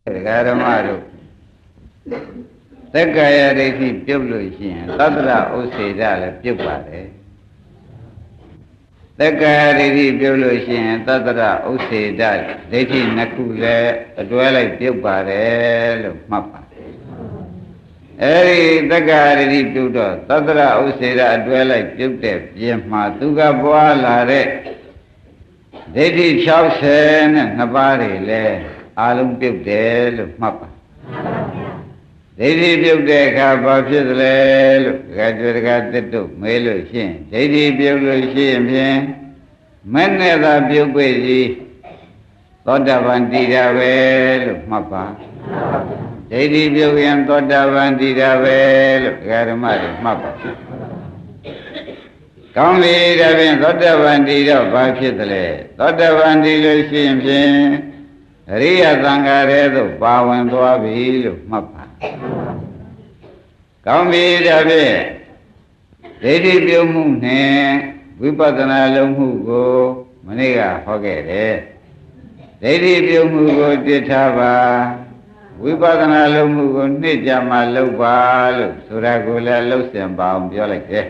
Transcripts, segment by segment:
Garamadu Tekaya Reti Publusian, Tatra Usida, Pupare Tekaya Reti Publusian, Tatra Usida, Reti Nakule, a dwelling Pupare, Mapa. Eri Tekaya Reti Pudo, Tatra Usida, a dwelling Pupe, Yemma, Tuga Boala, Reti Chausen, Nabari, Alum Pupe, Mapa. Deity Pukeka Bapsidle, Gadgatu, Melushin, Deity Pulushin, Manada Pupi, Toda Vandida Vel, Mapa. Deity Pukian Toda Vandida Vel, Garamari, Mapa. Come here, Toda Vandida Bapsidle, Toda Vandida Shim, Ria Zangaredo, Pawan Dwabi, Mapa. Come here, Lady Biomune, Vipadana Lumugo, Maniga, forget it. Lady Biomugo Ditava, Vipadana Lumugo, Nijama Loba, Suragula, Lusembaum, Biolake.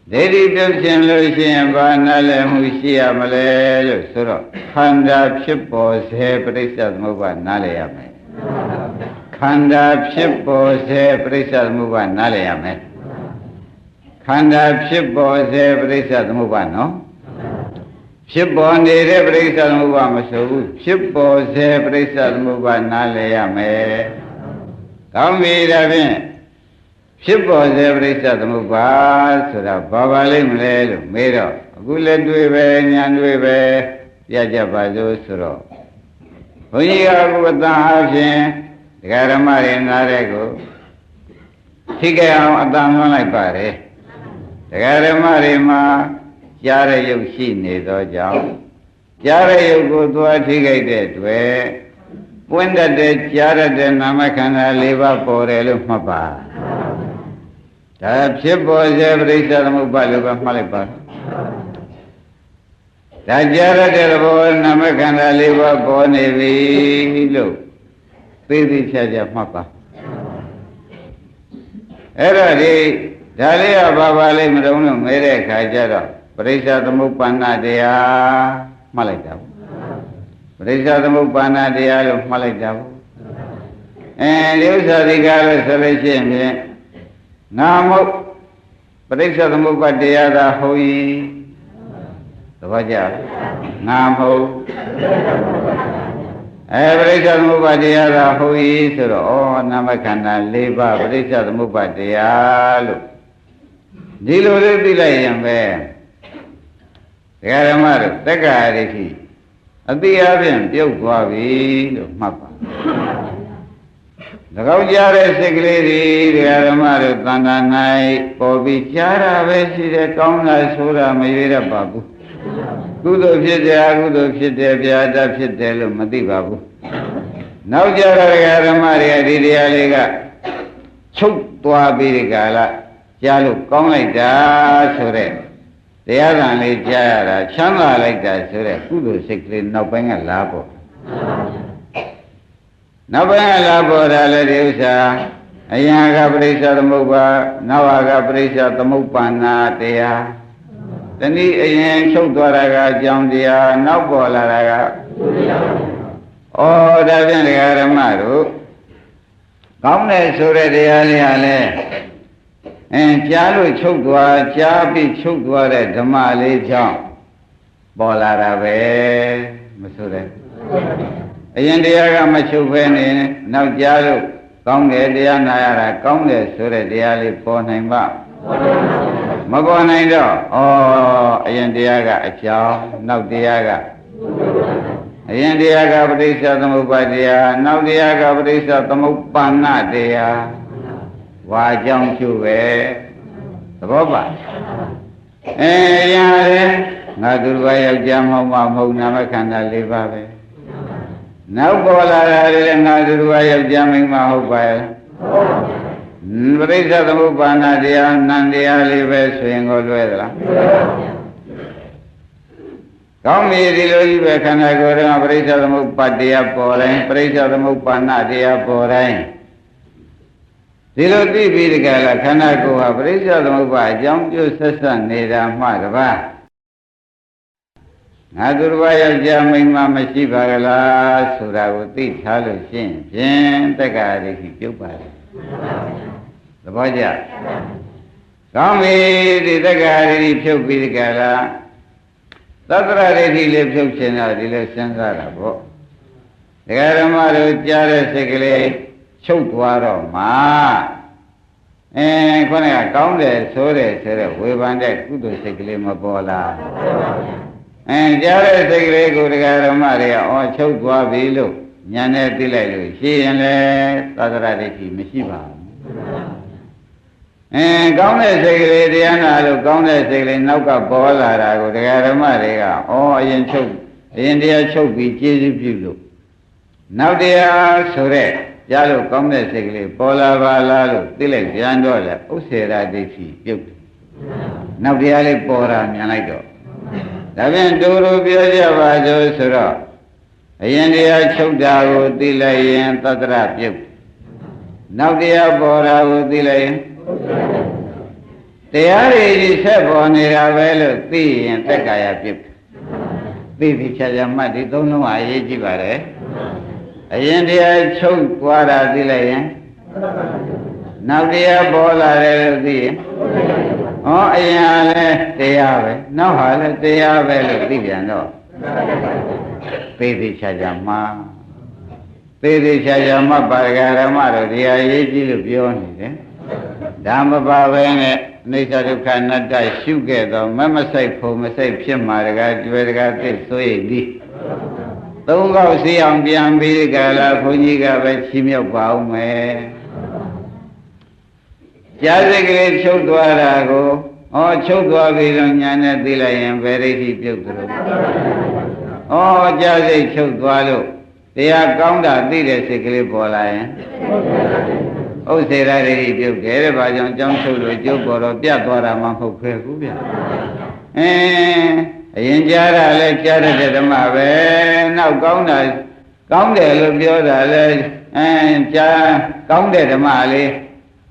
Lady Biomsin Lucian, Vanale, Musia, Malay, Suro, Handa Chipos, Hebrisa, Muba, Naleame. Khanda Pshippo se Prisa Muba Nalayame. Khanda Pshippo se Prisa Muba no? Pshippo Nere Prisa Muba Masu, Pshippo se Prisa Muba Nalayame. Kami Ravi Pshippo se Prisa Muba, Sura Babalim Lelu, Miro, Gule Duive, Nyanduive, Yajabazu Suro. Uyiga Guvatan Garamari Narego Tigam Adam like Pare Garamari Ma Jara Yoshi Nido Jam Jara Yogo to a tigate way when the dead Jara de Namakana Liva Porelu Mapa. That ship was every Salamubalu of Malipa. That Jara de Namakana Liva Boni Lu. Baby Saja Mapa. Eradi, Dalia Babali Madonna, Mere Kajara, Prisa the Mupana dea Malaka. Prisa the Mupana dea of Malaka. And you saw the Gala Salvation. Now, Prisa the Mupa dea the Hoi, the Vaja, Namo. Every Mubadia, who is or Namakana, Liba, Brisa, the Mubadia. Dilo delay and bear. Garamar, the guy, a beavian, Yoguavi, Mapa. The Gaujara Segleri, the Garamar, Tandanai, Pobichara, Vesi, the Kauna Sura, Mayra Babu. Good of Shidya, good of Shidya, Biada Shidel, Madibabu. Now Jara Maria Didialega, Chuk Tua Birigala, Jalu, come like that, Sure. The other like Jara, Chana like that, Sure, Kudu Sikri, no paying a labo. No paying a labo, Daladiusa, Ayaga Brisa the Muba, Navaga Brisa the Mupana, Dea. The need a Chokdwaraga, Jamdia, Nabolaraga. Oh, that's in the Garamaru. Come there, Sure de Ale. And Jalu Chokdwa, Jabi Chokdware, Damali Jam. Bolarabe, Masure. Ayandiaga Machuven, now Jalu, come there, Diana, come there, Sure de Ali, Ponhamba. Magonaido, oh, Ayandiaga, a chow, now Diaga. Ayandiaga Brisa the Mubadia, now Diaga Brisa the Mupana dea. Wajang Chuve, the Boba. Eh, Yare, Nadurvaya Jamma Namakana Livabe. Now Bola Nadurvaya Jamming Mahobile. Brisa the Mupana dea, Nandia Live swing all weather. ကောင်းပြီဒီလိုကြီးပဲခန္ဓာကိုယ်ကပရိစ္ဆေသမုပ္ပါတရားပေါ်တိုင်းပရိစ္ဆေသမုပ္ပါဏတရားပေါ်တိုင်းဒီလိုသိပြီးဒီကလာခန္ဓာကိုယ်ဟာပရိစ္ဆေသမုပ္ပါအကြောင်းပြုဆက်ဆက်နေတာမှတပါးငါသူတစ်ပါးယောက်ျားမိန်းမမရှိပါကလားဆိုတာကိုသိထားလို့ရှင်းဖြင့်တက္ကရာဒိဋ္ဌိပြုတ်ပါလေသဘောကျကောင်းပြီဒီတက္ကရာဒိဋ္ဌိဖြုတ်ပြီးဒီကလာသတ္တရဒိဋ္ဌိလေးဖြုတ်ခြင်းတော့ဒီလိုစဉ်းစားတာပေါ့ဒကာဓမ္မတို့ကြားတဲ့စိတ်ကလေးချုပ်သွားတော့မှခေါင်းကကောင်းတယ်ဆိုတဲ့ဝေဖန်တဲ့ကုသိုလ်စိတ်ကလေးမပေါ်လားကြားတဲ့စိတ်ကလေးကိုဒကာဓမ္မတွေကချုပ်သွားပြီလို့ညာနဲ့သိလိုက်လို့ရှိရင်လေသတ္တရဒိဋ္ဌိမရှိပါဘူးကောင်းတဲ့စိတ်ကလေးတရားနာလို့ကောင်းတဲ့စိတ်ကလေးနောက်ကပေါ်လာတာကိုဒကာဓမ္မတွေကအရင်တရားချုပ်ပြီးကျေးဇူးပြုလို့နောက်တရားဆိုတဲ့ကြားလို့ကောင်းတဲ့စိတ်ကလေးပေါ်လာပါလားလို့သိလိုက်ပြန်တော့လေဥစ္စေရဒိဋ္ဌိပြုတ်နောက်တရားလေးပေါ်တာမြန်လိုက်တော့ဒါပြန်တူတူပြောကြပါစို့ဆိုတော့အရင်တရားချုပ်တာကိုသိလိုက်ရင်သတ္တရပြုတ်နောက်တရားပေါ်တာကိုသိလိုက်ရင်တရားတွေကြီးဆက်ပေါ်နေတာပဲလို့သိရင်တက္ကာယပြုတ်သိပြီဖြာဖြာမှတ်ဒီသုံးလုံးအရေးကြီးပါတယ်အရင်တရားချုပ်သွားတာသိလိုက်ရင်နောက်တရားပေါ်လာတယ်လို့သိရင်အရင်ကလည်းတရားပဲနောက်ဟာလည်းတရားပဲလို့သိပြန်တော့သိသိချာချာမှသိသိချာချာမှပါရဂရမတို့တရားရေးကြည့်လို့ပြောနေတယ်ဓမ္မပါပဲနဲ့အနိစ္စဒုက္ခအနတ္တရှုခဲ့တော့မဆိုင်ဖို့မဆိုင်ဖြစ်မှာတကားကျွဲတကားသိဆိုရည်ဒီသုံးခေါက်စီအောင်ပြန်ပြီးကြလားဘုန်းကြီးကပဲချီးမြှောက်ပါဦးမယ်ကြားစိတ်ကလေးချုပ်သွားတာကိုချုပ်သွားပြီတော့ညာနဲ့သိလိုက်ရင်ဘယ်ဒိဋ္ဌိပြုတ်သလိုကြားစိတ်ချုပ်သွားလို့တရားကောင်းတာသိတဲ့စိတ်ကလေးပေါ်လာရင်ဥစ္စေရဒိဋ္ဌိပြုတ်တယ်တဲ့ဘာကြောင့်ကြောင်းချုပ်လို့ကျုပ်ပေါ်တော့ပြတ်သွားတာမှမဟုတ်ခဲဘူးဗျအရင်ကြားတာလဲကြားတဲ့ဓမ္မပဲနောက်ကောင်းတာကောင်းတယ်လို့ပြောတာလဲကြားကောင်းတဲ့ဓမ္မလေး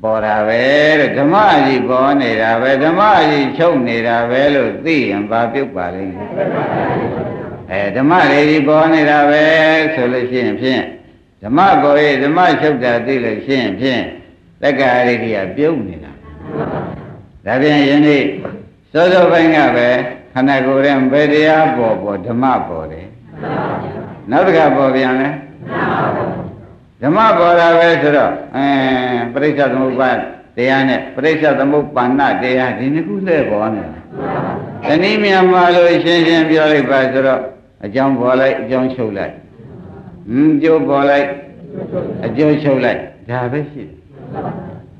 ပေါ်တာပဲတဲ့ဓမ္မကြီးပေါ်နေတာပဲဓမ္မကြီးချုပ်နေတာပဲလို့သိရင်ဘာပြုတ်ပါလိမ့်မယ်ဓမ္မကြီးပေါ်နေတာပဲဆိုလို့ရှိရင်ဖြင့်ဓမ္မပေါ်ရဲ့ဓမ္မချုပ်တာသိလို့ရှိရင်ဖြင့်တက္ကရာဒိဋ္ဌိကပြုတ်နေတာဒါပြန်ယနေ့စောစောပိုင်းကပဲခန္ဓာကိုယ်ရဲ့ဘယ်တရားပေါ်ဓမ္မပေါ်တယ်နောက်တစ်ခါပေါ်ပြန်လဲဓမ္မပေါ်တာပဲဆိုတော့ပရိစ္ဆေသမုပ္ပါတရားနဲ့ပရိစ္ဆေသမုပ္ပါဏတရားဒီနှစ်ခုလဲပေါ်နေတာတနည်းမြန်မာလို့ရှင်းရှင်းပြောလိုက်ပါဆိုတော့အကြောင်းပေါ်လိုက်အကြောင်းချုပ်လိုက်ကျိုးပေါ်လိုက်အကျိုးချုပ်လိုက်ဒါပဲရှိ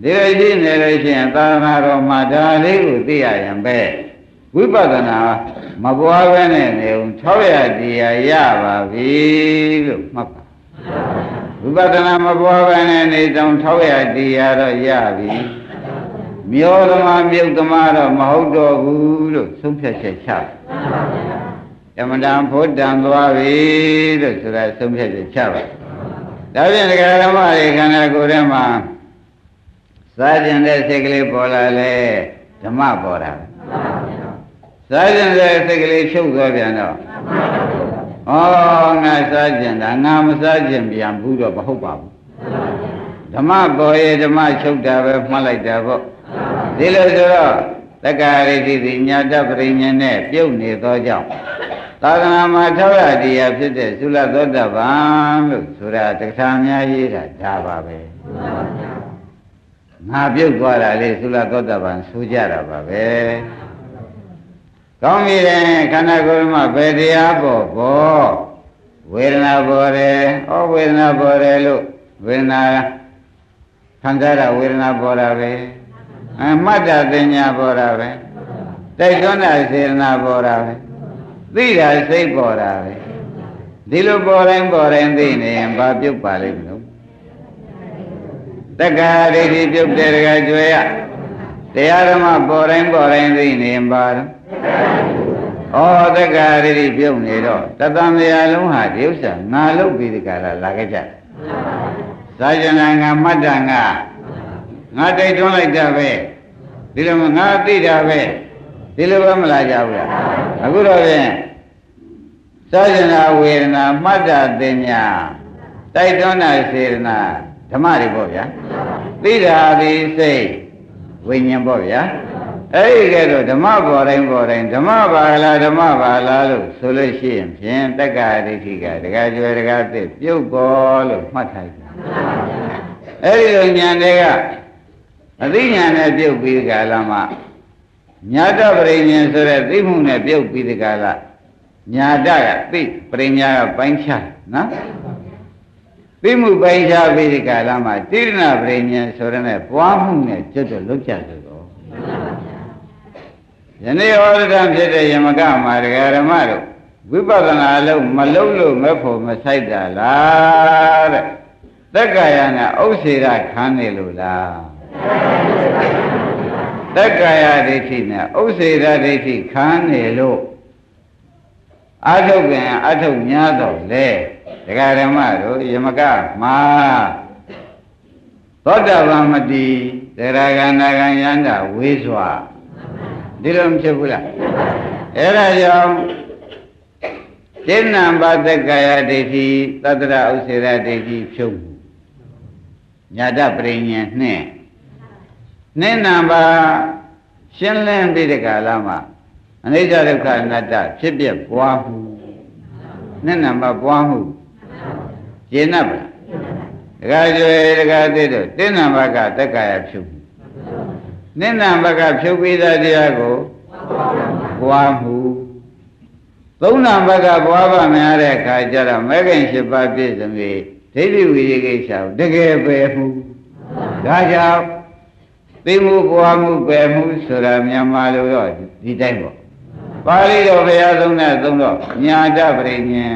တယ်ဒီလိုရှိနေလို့ရှိရင်သာသနာတော်မှာဒါလေးကိုသိရရင်ပဲဝိပဿနာမပွားပဲနဲ့နေုံ600တရားရပါပြီလို့မှတ်ပါဝိပဿနာမပွားပဲနဲ့နေတောင်600တရားတော့ရပြီမြောသမားမြုပ်သမားတော့မဟုတ်တော့ဘူးလို့ဆုံးဖြတ်ချက်ချယမတံဖို့တံသွားပြီလို့ဆိုတာဆုံးဖြတ်ချက်ချပါဒါဖြင့်ဒကာဓမ္မတွေခန္ဓာကိုယ်ထဲမှာစားကျင်တဲ့စိတ်ကလေးပေါ်လာလေဓမ္မပေါ်တာစားကျင်တဲ့စိတ်ကလေးချုပ်သွားပြန်တော့ငါစားကျင်တာငါမစားကျင်ပြန်ဘူးတော့မဟုတ်ပါဘူးဓမ္မပေါ်ရဲ့ဓမ္မချုပ်တာပဲမှတ်လိုက်တာပေါ့ဒီလိုဆိုတော့တက္ကရာဒိဋ္ဌိဒီညာတပရိညာနဲ့ပြုတ်နေသောကြောင့်သာသနာမှာ600တရားဖြစ်တဲ့သုလသောတပန်လို့ဆိုတာတခါများရေးတာဒါပါပဲငါပြုတ်သွားတာလေသုလသောတပန်ဆိုကြတာပါပဲကောင်းပြီလေခန္ဓာကိုယ်မှာဘယ်တရားပေါ်ဝေဒနာပေါ်တယ်ဝေဒနာပေါ်တယ်လို့ဝေဒနာခံစားတာဝေဒနာပေါ်တာပဲမှတ်တာပညာပေါ်တာပဲတိုက်တွန်းတာစေတနာပေါ်တာပဲသိတာစိတ်ပေါ်တာပဲဒီလိုပေါ်တိုင်းသိနေရင်ဘာပြုတ်ပါလိမ့်မလို့တက္ကရာဒိဋ္ဌိပြုတ်တဲ့တကကျွဲရတရားဓမ္မပေါ်တိုင်းသိနေရင်ဘာတော့ တက္ကရာတိပြုတ်နေတော့တသံတရားလုံးဟာဒီဥစ္စာငါလုပ်ပြီးဒီကလာခဲ့ကြသာကျနာငါမှတ်တာငါတိုက်တွန်းလိုက်တာပဲဒီလိုငါသိတာပဲဒီလိုပဲမလာကြဘူးလားအခုတော့ဖြင့်သာကျနာဝေဒနာမှတ်တာသင်ညာတိုက်တွန်းတာစေတနာဓမ္မတွေပေါ့ဗျာသိတာဒီစိတ်ဝိညာဉ်ပေါ့ဗျာအဲ့ဒီကဲတော့ဓမ္မပေါ်တိုင်းဓမ္မပါလားဓမ္မပါလားလို့ဆိုလို့ရှိရင်ဖြင့်တက္ကရာဒိဋ္ဌိကတက္ကကျွယ်တက္ကသစ်ပြုတ်ပေါ်လို့မှတ်ထားတယ်အဲ့ဒီလိုဉာဏ်တွေကအသိဉာဏ်နဲ့ပြုတ်ပြီးကာလမှာညာတပရိဉာဏ်ဆိုတဲ့သိမှုနဲ့ပြုတ်ပြီးဒီကာလညာတကသိပရိညာကပိုင်းခြားနော်သိမှုပိုင်းခြားပြီးဒီကာလမှာတိရဏပရိဉာဏ်ဆိုတဲ့ပွားမှုနဲ့ကျွတ်တော့လွတ်ကြဆိုတော့ယနေ့ဟောရတာဖြစ်တဲ့ယမကမှာဒကာဓမ္မတို့ဝိပဿနာအလုံးမလုံးလို့မဖို့မဆိုင်တာလားတဲ့တက္ကရာနဲ့ဥစ္စေရခံနေလို့လားတက္ကရာဒိဋ္ဌိနဲ့ဥစ္စေရဒိဋ္ဌိခံနေလို့အထုတ်ပြန်အထုတ်များတော့လေဒကာဓမ္မတို့ယမကမှာသောတာပန်မတိသရဂန္ဓကံယန္တာဝေးစွာဒီလိုမဖြစ်ဘူးလားအဲ့ဒါကြောင့်ဉာဏ်နံပါတက္ကရာဒိဋ္ဌိသတ္တရဥစ္စေရဒိဋ္ဌိဖြုတ်မှုညာတပရိညာနဲ့နံပါရှင်းလင်းပြီးတဲ့ကာလမှာအနိစ္စဒုက္ခအနတ္တဖြစ်ပြပွားမှုနံပါပွားမှုရှင်း납ပါဒကာကျွယ်ဒကာသိတို့နံပါကတက္ကရာဖြုတ်မှုနံပါကဖြုတ်ပြီးတဲ့တရားကိုပွားမှုနံပါကပွားပါများတဲ့အခါကျတော့မဲခင်၈ပါးပြည့်စုံပြီဒိဋ္ဌိဝိရိယကိစ္စကိုတကယ်ပယ်မှုဒါကြောင့်သိမှုပွားမှုပယ်မှုဆိုတာမြန်မာလိုတော့ဒီတိုင်းပေါ့ပါဠိတော်ဘုရားသုံးတဲ့သုံးတော့ညာတပရိညာ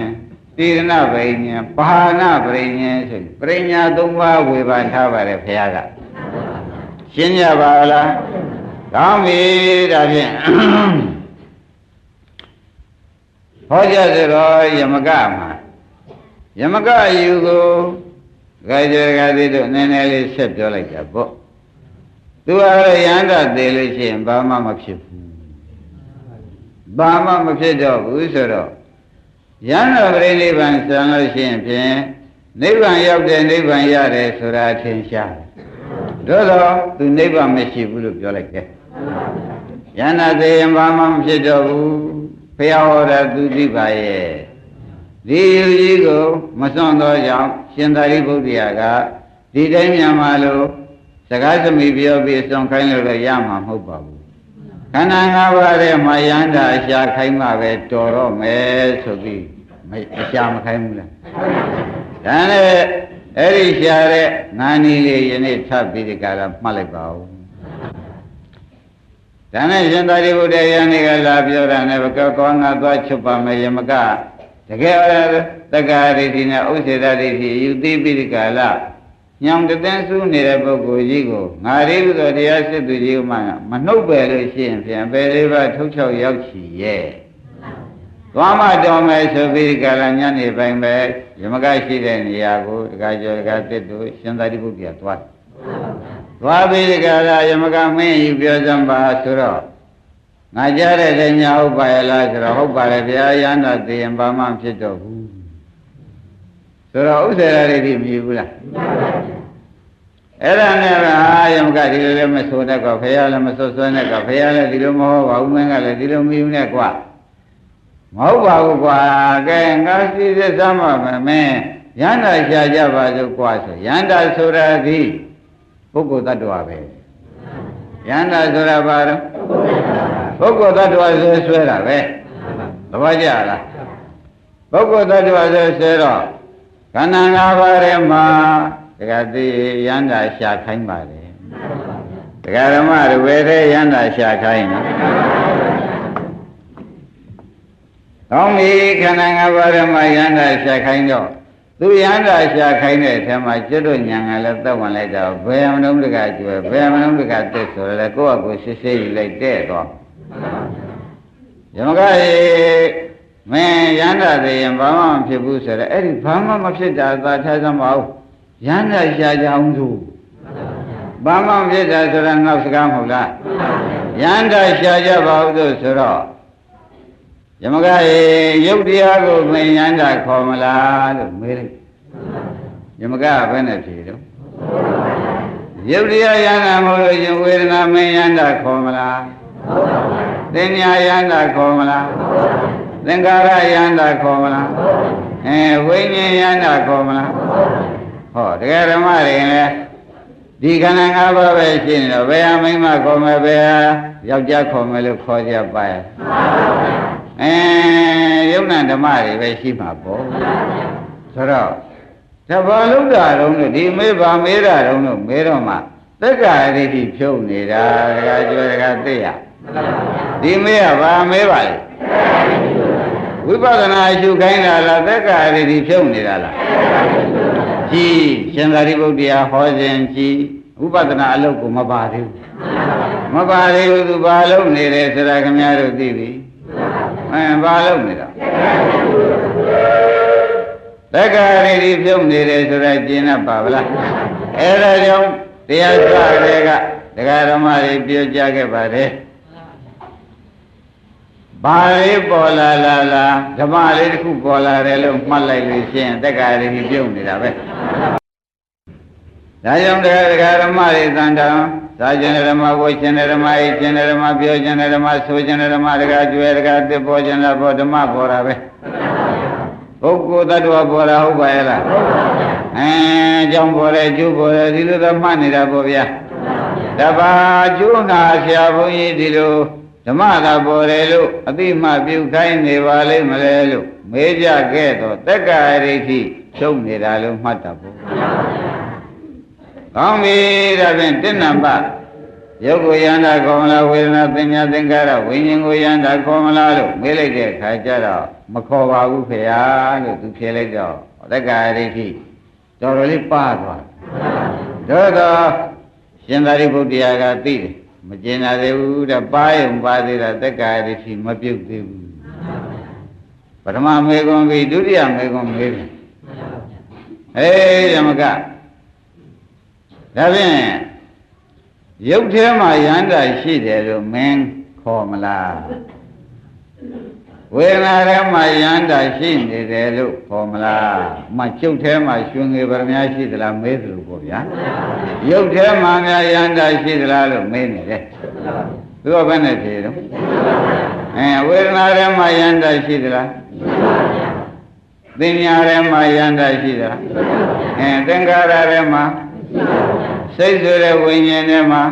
တိရဏပရိညာဘာနာပရိညာဆိုပရိညာ၃ပါးဝေဘာထားပါတယ်ဘုရားကရှင်းကြပါလားကောင်းပြီဒါဖြင့်ဟောကြားဆိုတော့ယမကမှာယမကယူကိုဂေကြကတိတို့နည်းနည်းလေးဆက်ပြောလိုက်တာပေါ့သူကတော့ယန္တာသေးလို့ရှိရင်ဘာမှမဖြစ်ဘူးဘာမှမဖြစ်တော့ဘူးဆိုတော့ယန္တာပရိနိဗ္ဗာန်ဆံလို့ရှိရင်ဖြင့်နိဗ္ဗာန်ရောက်တယ်နိဗ္ဗာန်ရတယ်ဆိုတာထင်ရှားတယ်တော့သူနိဗ္ဗာန်မရှိဘူးလို့ပြောလိုက်တယ်ယန္တာသေးရင်ဘာမှမဖြစ်တော့ဘူးဘုရားဟောတာသူသိပါရဲ့ဒီယူကြီးကိုမစွန့်သောကြောင့်ရှင်သာရိပုတ္တရာကဒီတိုင်းမြန်မာလိုစကားသမီးပြောပြီးစွန့်ခိုင်းလို့လည်းရမှာမဟုတ်ပါဘူးခန္ဓာ၅ပါးထဲမှာယန္တာအရှာခိုင်းမှပဲတော်တော့မယ်ဆိုပြီးအရှာမခိုင်းဘူးလားဒါနဲ့အဲ့ဒီရှာတဲ့ငါးနည်းလေးယနေ့ထပ်ပြီးဒီကရမှတ်လိုက်ပါဦးဒါနဲ့ရှင်သာရိပုတ္တရာနေကလာပြောတာနဲ့ကောငါသွားချုပ်ပါမယ်ယမကတကယ်တက္ကရာဒိဋ္ဌိနဲ့ဥစ္စေတဒိဋ္ဌိယူသိပြီးဒီကလာညောင်တန်းစုနေတဲ့ပုဂ္ဂိုလ်ကြီးကိုငါရိဟုသောတရားစစ်သူကြီးမှမနှုတ်ပယ်လို့ရှိရင်ပြန်ပဲလေးပါထုတ်ချောက်ရောက်ချီရဲ့သွားမတော်မယ်ဆိုပြီးဒီကလာညနေပိုင်းပဲယမကရှိတဲ့နေရာကိုဒကာကျော်ဒကာသစ်တို့ရှင်သာရိပုတ္တရာသွားပြီးဒီကလာယမကမင်းယူပြောစမ်းပါဆိုတော့ငါကြားတဲ့တည်းညာဟုတ်ပါရဲ့လားဆိုတော့ဟုတ်ပါလေဗျာယန္တာသိရင်ဘာမှဖြစ်တော့ဘူးဆိုတော့ဥစ္စေရဒိဋ္ဌိမယူဘူးလားအဲ့ဒါနဲ့ကယမကဒီလိုလည်းမဆိုတတ်ကောဖရာလည်းမဆွဆွဲနဲ့ကောဖရာလည်းဒီလိုမဟုတ်ပါဘူးမင်းကလည်းဒီလိုမယူနဲ့ကွာမဟုတ်ပါဘူးကွာကဲငါစီစစ်စမ်းပါမယ်မင်းယန္တာရှာကြပါစို့ကွာဆိုယန္တာဆိုတာဒီပုဂ္ဂိုလ်တ attva ပဲယန္တာဆိုတာဘာတော့ပုဂ္ဂိုလ်တ attva ဆွဲတာပဲသဘောကျလားပုဂ္ဂိုလ်တ attva ဆွဲတော့ခန္ဓာ၅ပါးထဲမှာဒကာသိယန္တာရှာခိုင်းပါလေဒကာဓမ္မတွေဘယ်ထဲယန္တာရှာခိုင်းနော်ကောင်းပြီခန္ဓာ၅ပါးထဲမှာယန္တာရှာခိုင်းတော့သူယန္တာရှာခိုင်းတဲ့အထက်မှာကျွတ်တို့ညာကလည်းသက်ဝင်လိုက်တော့ဘယ်မလုံးတကကျွယ်ဘယ်မလုံးတကတက်ဆိုရလဲကိုယ့်အကိုစစ်စစ်ယူလိုက်တဲ့တော့ ယမကရေမင်းရန္တာသေးရင်ဘာမှမဖြစ်ဘူးဆိုတော့အဲ့ဒီဘာမှမဖြစ်တာသာထားစမ်းမအောင်ရန္တာရှာကြအောင်သူဘာမှမဖြစ်တာဆိုတာငေါ့စကားမဟုတ်လားရန္တာရှာကြပါဦးလို့ဆိုတော့ယမကရေရုပ်တရားကိုမင်းရန္တာခေါ်မလားလို့မေးလိုက်ယမကဘယ်နဲ့ဖြေတော့ရုပ်တရားယန္တာမဟုတ်လို့ရှင်ဝေဒနာမင်းယန္တာခေါ်မလားသင်ညာယန္တာခေါ်မလားသင်္ခါရယန္တာခေါ်မလားဝိညာဉ်ယန္တာခေါ်မလားဟောတရားဓမ္မတွေလည်းဒီခန္ဓာ၅ပါးပဲရှိနေတော့ဘယ်ဟာမိန်းမခေါ်မယ်ဘယ်ဟာယောက်ျားခေါ်မယ်လို့ခေါ်ကြပါရဲ့ယုံနာဓမ္မတွေပဲရှိမှာပေါ့ဆိုတော့တဘာလုံးတာလုံးလို့ဒီမေးပါမေးတာလုံးလို့မေးတော့မှသက္ကာရိတိဖြုတ်နေတာတခါကျွဲတခါသိရဒီမေးကဘာမေးပါလဲဝိပဿနာရှုခိုင်းတာလားသက္ကာရိတိဖြုတ်နေတာလားကြည်ရှင်သာရိပုတ္တရာဟောခြင်းကြည်ဝိပဿနာအလုပ်ကိုမပါသေးဘူးမပါသေးဘူးသူဘာလုပ်နေတယ်ဆိုတာခင်ဗျားတို့သိပြီဘာလုပ်နေတာသက္ကာရိတိဖြုတ်နေတယ်ဆိုတာကျင်납ပါဗလားအဲဒါကြောင့်တရားစတွေကတရားဓမ္မတွေပြောကြခဲ့ပါတယ်ဘာလေးပေါ်လာလားဓမ္မလေးတစ်ခုပေါ်လာတယ်လို့မှတ်လိုက်လို့ရှိရင်သက္ကာရိတိပြုတ်နေတာပဲဒါကြောင့်တရားဓမ္မတွေသံတံသာကျင်ဓမ္မဝိကျင်ဓမ္မဤကျင်ဓမ္မပြောကျင်ဓမ္မဆိုကျင်ဓမ္မတကားကျွဲတကားတစ်ပေါ်ကျင်လားပေါ်ဓမ္မပေါ်တာပဲပုဂ္ဂိုလ်တ attva ပေါ်တာဟုတ်ပါရဲ့လားကြောင့်ပေါ်တယ်ကျိုးပေါ်တယ်ဒီလိုတော့မှတ်နေတာပေါ့ဗျာတပါကျိုးနာဆရာဘုန်းကြီးဒီလိုဓမ္မသာပေါ်တယ်လို့အတိမပြုခိုင်းနေပါလိမ့်မလဲလို့မေးကြခဲ့တော့တက္ကရာရိတိဖြုတ်နေတာလို့မှတ်တာပေါ့ကောင်းပြီဒါဖြင့်တစ်နံပါတ်ရုပ်ကိုယန္တာခေါ်မလားဝေဒနာသင်ညာသင်္ခါရဝိညာဉ်ကိုယန္တာခေါ်မလားလို့မေးလိုက်တဲ့အခါကျတော့မခေါ်ပါဘူးဖေဟာလို့သူဖြေလိုက်တော့သက္ကာရိတိတော်တော်လေးပါသွားတယ်တော့ရှင်သာရိပုတ္တရာကသိတယ်မကျင်နာသေးဘူးတဲ့ပါယုံပါသေးတာသက္ကာရိတိမပြုတ်သေးဘူးပထမမေကွန်ပြီးဒုတိယမေကွန်မေးတယ်ယမကဒါဖြင့်ရုပ်ထဲမှာယန္တာရှိတယ်လို့မင်းခေါ်မလားဝေဒနာထဲမှာယန္တာရှိနေတယ်လို့ခေါ်မလားကျုပ်ထဲမှာရွှင်ငယ်ဗရမ ्या ရှိသလားမေးသလိုပေါ့ဗျာရုပ်ထဲမှာများယန္တာရှိသလားလို့မေးနေတယ်သူကဘယ်နဲ့ဖြေတော့ဝေဒနာထဲမှာယန္တာရှိသလားသင်ညာထဲမှာယန္တာရှိသလားသင်္ခါရထဲမှာစိတ်ဆိုတဲ့ဝိညာဉ်ထဲမှာ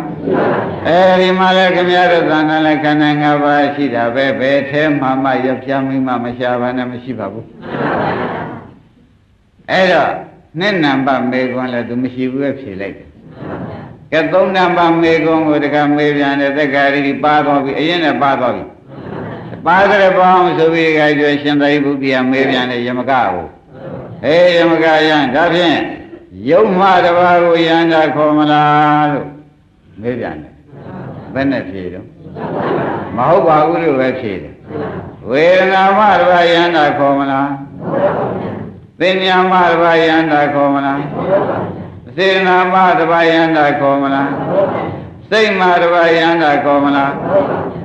ဒီမှာလည်းခမရတို့သံဃာလည်းခန္ဓာ၅ပါးရှိတာပဲဘယ်ထဲမှာမှရပြမိမှမရှာပါနဲ့မရှိပါဘူးအဲ့တော့နှစ်နံပါတ်မေကွန်းလည်းသူမရှိဘူးပဲဖြေလိုက်တယ်ကဲသုံးနံပါတ်မေကွန်းကိုတခါမေးပြန်တယ်သက္ကာရိတိပါသွားပြီအရင်နဲ့ပါသွားပြီပါကြတဲ့ပေါင်းဆိုပြီးကြွယ်ရှင်သာရိပုတ္တရာမေးပြန်တယ်ယမကကိုယမကယံဒါဖြင့်ယုံမှတပါးကိုယန္တာခေါ်မလားလို့မေးပြန်တယ်ဘယ်နဲ့ဖြေတော့မဟုတ်ပါဘူးလို့ပဲဖြေတယ်ဝေဒနာမှတပါးယန္တာခေါ်မလားသင်ညာမှတပါးယန္တာခေါ်မလားစေနာမှတပါးယန္တာခေါ်မလားစိတ်မှတပါးယန္တာခေါ်မလား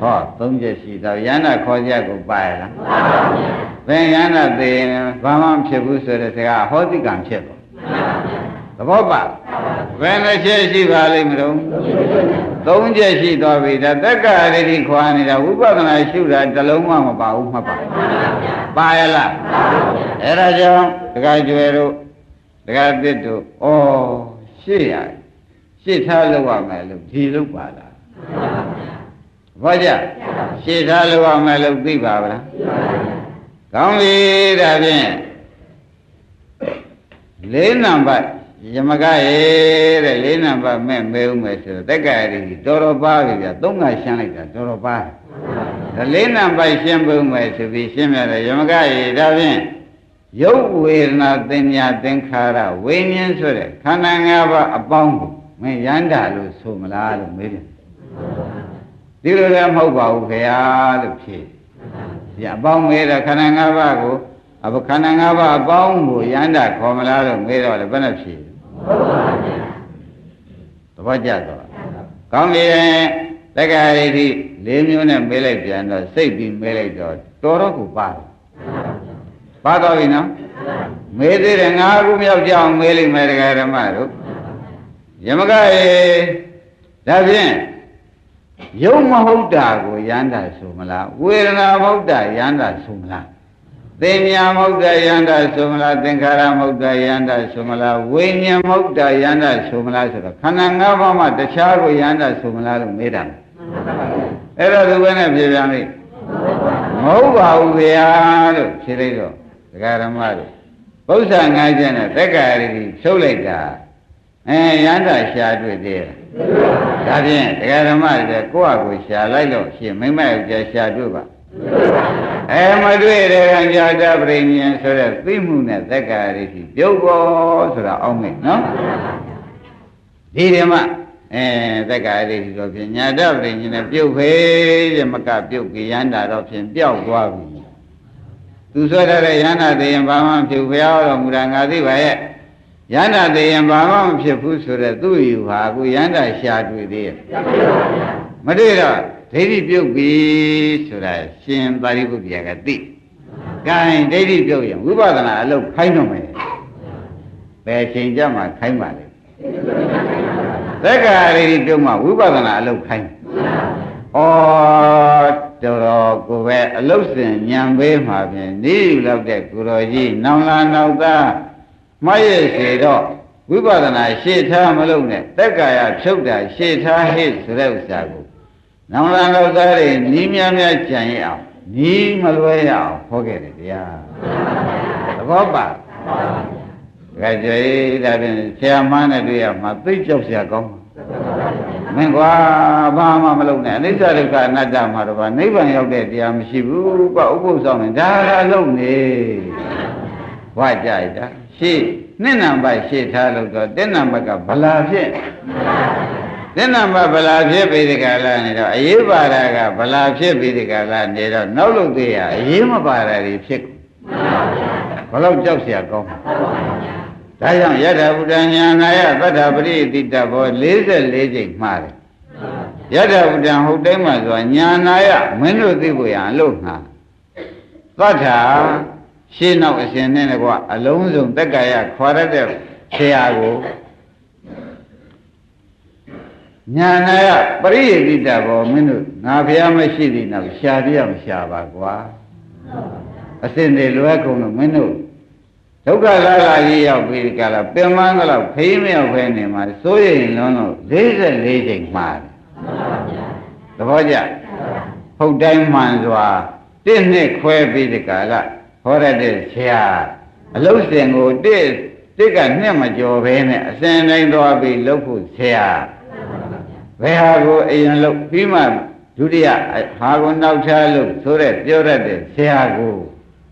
ဟောသုံးချက်ရှိတော့ယန္တာခေါ်ကြကိုပါရလားဘယ်ယန္တာသိရင်ဘာမှမဖြစ်ဘူးဆိုတဲ့စကားဟောတိကံဖြစ်ပါသဘောပါဘယ်နှချက်ရှိပါလိမ့်မလို့သုံးချက်ရှိသွားပြီဒါသက္ကာရိတိခွာနေတာဝိပဿနာရှုတာတစ်လုံးမှမပါဘူးမှတ်ပါပါရလားအဲ့ဒါကြောင့်တခါကျွယ်တို့တခါသစ်တို့ရှေ့ရရှေ့ထားလို့ရမယ်လို့ဒီလို့ပါလားဘောကြရှေ့ထားလို့ရမယ်လို့သိပါဗလားကောင်းပြီဒါဖြင့်လေးနံပါတ်ယမကရဲ့တဲ့လေးနံပါတ်မဲ့မဲဦးမယ်ဆိုတော့တက္ကရာရိတော်တော်ပါပြီဗျာသုံးကရှင်းလိုက်တာတော်တော်ပါဒါလေးနံပါတ်ရှင်းပုံမယ်ဆိုပြီးရှင်းပြတယ်ယမကရဲ့ဒါဖြင့်ရုပ်ဝေဒနာသင်ညာသင်္ခါရဝိညာဉ်ဆိုတဲ့ခန္ဓာ၅ပါးအပေါင်းကိုမင်းယန္တာလို့ဆိုမလားလို့မေးတယ်ဒီလိုလည်းမဟုတ်ပါဘူးခင်ဗျာလို့ဖြေ ဗျာအပေါင်းမေးတော့ခန္ဓာ၅ပါးကိုအခုခန္ဓာ၅ပါးအပေါင်းကိုယန္တာခေါ်မလားလို့မေးတော့လည်းဘယ်နဲ့ဖြေသဘောကျတော့ကောင်းပြီတက္ကရာရိတိ၄မျိုးနဲ့မေးလိုက်ပြန်တော့စိတ်ပြီးမေးလိုက်တော့တော်တော့ကိုပါတယ်ပါတော့ပြီနော်မေးသေးတယ်၅ခုမြောက်ကြအောင်မေးလိုက်မယ်တရားဓမ္မတို့ယမကရေဒါဖြင့်ယုံမဟုတ်တာကိုယန္တာဆိုမလားဝေဒနာမဟုတ်တာယန္တာဆိုမလားသင်ညာမဟုတ်တာယန္တာဆိုမလားသင်္ခါရမဟုတ်တာယန္တာဆိုမလားဝိညာဉ်မဟုတ်တာယန္တာဆိုမလားဆိုတော့ခန္ဓာ၅ပါးမှတခြားကိုယန္တာဆိုမလားလို့မေးတာအဲ့တော့သူပဲနဲ့ဖြေပြန်ပြီမဟုတ်ပါဘူးဗျာလို့ဖြေလိုက်တော့ဒကာဓမ္မတို့ပု္ပ္ပာ၅ချက်နဲ့တက္ကရာတိဖြုတ်လိုက်တာယန္တာရှာတွေ့သေးတယ်ဒါဖြင့်ဒကာဓမ္မတွေကိုယ့်အကိုရှာလိုက်လို့ရှင်မိမ့်မဲ့ကြရှာတွေ့ပါမတွေ့တဲ့ကံကြာတပရိညာဆိုတဲ့သိမှုနဲ့သက္ကာရိတိပြုတ်ပေါ်ဆိုတာအောင်းမိတ်နော်ဒီဓမ္မသက္ကာရိတိတော့ဖြင့်ညာတပရိညာနဲ့ပြုတ်ဖေးရမကပြုတ်ကြယန္တာတော့ဖြင့်ပျောက်သွားပြီသူဆွဲထားတဲ့ယန္တာတည်ရင်ဘာမှမဖြစ်ဘုရားတော်မူတာငါသိပါရဲ့ယန္တာတည်ရင်ဘာမှမဖြစ်ဘူးဆိုတဲ့သူ့ယူဟာအခုယန္တာရှာတွေ့သေးရဲ့မတွေ့တော့ဒိဋ္ဌိပြုတ်ပြီဆိုတာရှင်ပါရိပုတ္တရာကသိ။ကဲဒိဋ္ဌိပြုတ်ရင်ဝိပဿနာအလုပ်ခိုင်းတော့မယ်။ဘယ်ချိန်ကြမှာခိုင်းပါလဲ။သက္ကာရိတိပြုတ်မှဝိပဿနာအလုပ်ခိုင်း။ဩတော်ကိုပဲအလုပ်စဉ်ညံပေးမှာဖြင့်နေယူလောက်တဲ့ကိုတော်ကြီးနောင်လာနောက်သားမရရဲ့စေတော့ဝိပဿနာရှေ့ထားမလုပ်နဲ့သက္ကာယဖြုတ်တာရှေ့ထားဟိဆိုတဲ့ဥစ္စာကိုနောင်လာတော့သားတွေနီးများများကြံရအောင်နီးမလွဲရအောင်ဟောခဲ့တယ်တရားသဘောပါဒါကြွေဒါဖြင့်ဆရာမနဲ့တွေ့ရမှာသိကြောက်စရာကောင်းမင်းကွာဘာမှမလုပ်နဲ့အနိစ္စဒုက္ခအနတ္တမှာတော့နိဗ္ဗာန်ရောက်တဲ့တရားမရှိဘူးကွာဥပုသ်ဆောင်နေဒါကလုံးနေဝါကြိုက်တာရှေ့နှစ်နံပါတ်ရှေ့ထားလို့တော့တစ်နံပါတ်ကဗလာဖြစ်တဲ့နံပါတ်ဗလာဖြစ်ပြီးဒီကလာနေတော့အရေးပါတာကဗလာဖြစ်ပြီးဒီကလာနေတော့နောက်လို့သေးရအရေးမပါတာတွေဖြစ်ဘလို့ကြောက်เสียကောင်းဒါကြောင့်ယထာဘုဒ္ဓညာနာယသတ္တပရိတိတဘော44ချိန်မှားတယ်ယထာဘုဒ္ဓဟုတ်တိုင်းမှာဆိုတာညာနာယမင်းတို့သိဖို့ရအလို့ငါသတ္ထာရှင်းနောက်အရှင်နဲ့ကွာအလုံးစုံတက္ကရာခွာရတဲ့ဆရာကိုညာနာယပရိယေတိတဘောမင်းတို့ငါဖျားမရှိသေးတော့ရှာပြမရှာပါကွာအစင်တွေလွယ်ကုန်လို့မင်းတို့ဒုက္ခလာလာကြီးရောက်ပြီးကြလားပင်မန်းကတော့ဖေးမရောက်ဖဲနေမှာစိုးရိမ်လုံးလို့44ချိန်မှားတယ်သဘောကျဟုတ်တိုင်းမှန်စွာတစ်နှစ်ခွဲပြီးဒီကလာဟောရတဲ့ဆရာအလုတ်စင်ကိုတစ်ကနှစ်မကျော်ဘဲနဲ့အစင်တိုင်းသွားပြီးလှုပ်ဖို့ဆရာဘယ်ဟာကိုအရင်လှုပ်ပြီးမှဒုတိယဟာကိုနောက်ချလို့ဆိုတဲ့ပြောရတဲ့ဆရာကို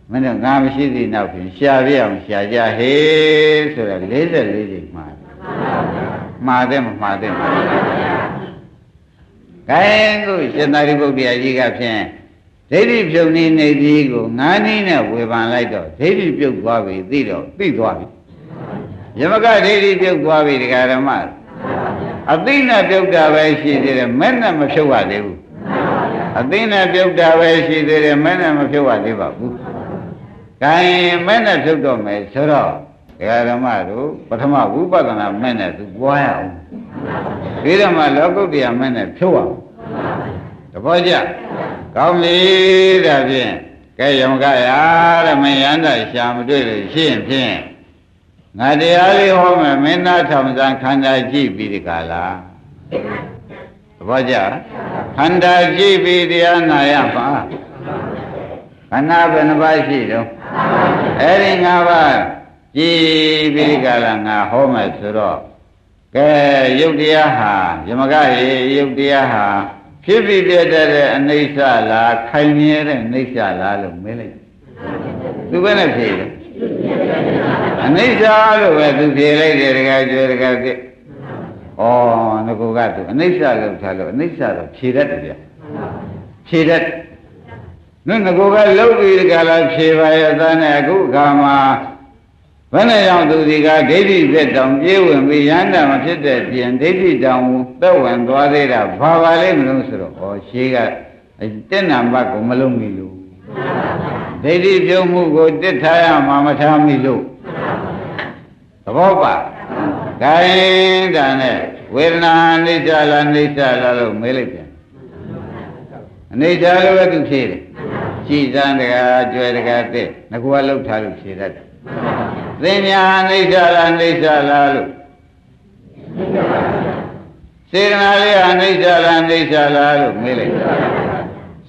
မင်းတို့ငါမရှိသေးနောက်ဖြင့်ရှာပြအောင်ရှာကြဟေးဆိုတော့44ချိန်မှာမှားတယ်မမှားတယ်ခိုင်းကိုရှင်သာရိပုတ္တရာကြီးကဖြင့်ဒိဋ္ဌိပြုတ်နေသည်ကိုငါးနည်းနဲ့ဝေဖန်လိုက်တော့ဒိဋ္ဌိပြုတ်သွားပြီသိတော့သိသွားပြီယမကဒိဋ္ဌိပြုတ်သွားပြီဒကာဓမ္မအသိနဲ့ပြုတ်တာပဲရှိသေးတယ်မဲ့နဲ့မဖြုတ်ရသေးဘူးအသိနဲ့ပြုတ်တာပဲရှိသေးတယ်မဲ့နဲ့မဖြုတ်ရသေးပါဘူးခိုင်းမဲ့နဲ့ဖြုတ်တော့မယ်ဆိုတော့ဒကာဓမ္မတို့ပထမဝိပဿနာမဲ့နဲ့သူပွားရအောင်ပြီးတော့မှလောကုတ္တရာမဲ့နဲ့ဖြုတ်အောင်တပည့်ကြကောင်းပြီဒါဖြင့်ကဲယမကရာတဲ့မယန္တရှာမတွေ့လို့ရှိရင်ဖြင့်ငါတရားလေးဟောမယ်မင်းသားထောင်စံခန္ဓာကြည့်ပြီးဒီကလာတပည့်ကြခန္ဓာကြည့်ပြီးတရားနာရပါခန္ဓာဘယ်နှပါးရှိတော့အဲ့ဒီ၅ပါးကြည့်ပြီးဒီကလာငါဟောမယ်ဆိုတော့ကဲယုတ်တရားဟာယမကရေယုတ်တရားဟာဖြစ်ပြီးပြတဲ့အနိစ္စလားခိုင်မြဲတဲ့နိစ္စလားလို့မေးလိုက်သူပဲနဲ့ဖြေတယ်အနိစ္စလို့ပဲသူဖြေလိုက်တယ်တကယ်ကျွဲတကယ်ပြည့်ဩငါကသူအနိစ္စလို့ထားလို့အနိစ္စတော့ဖြေတတ်တယ်ဗျဖြေတတ် နငကိုကလှုပ်ပြီးကြလားဖြေပါရဲ့သားနဲ့အခုခါမှာဘယ်နဲ့ကြောင့်သူဒီကဒိဋ္ဌိသက်တောင်ပြေးဝင်ပြီးရဟန္တာမဖြစ်တဲ့ပြင်ဒိဋ္ဌိတောင်သက်ဝင်သွားသေးတာဘာပါလဲမလို့ဆိုတော့ဩရှေးကတက်နံပါတ်ကိုမလုံးမိလို့ဒိဋ္ဌိပြုံးမှုကိုတစ်ထားရမှာမထားမိလို့သဘောပါခိုင်းတာနဲ့ဝေဒနာအိဋ္ဌလားအိဋ္ဌလားလို့မေးလိုက်ပြန်အိဋ္ဌလို့ပဲသူဖြေတယ်ကြည်စမ်းတကားကျွဲတကားတဲ့ငါကလှုပ်ထားလို့ဖြေတတ်တယ်သင်ညာအိဋ္ဌလားအိဋ္ဌလားလို့စေတနာလေးအိဋ္ဌလားအိဋ္ဌလားလို့မေးလိုက်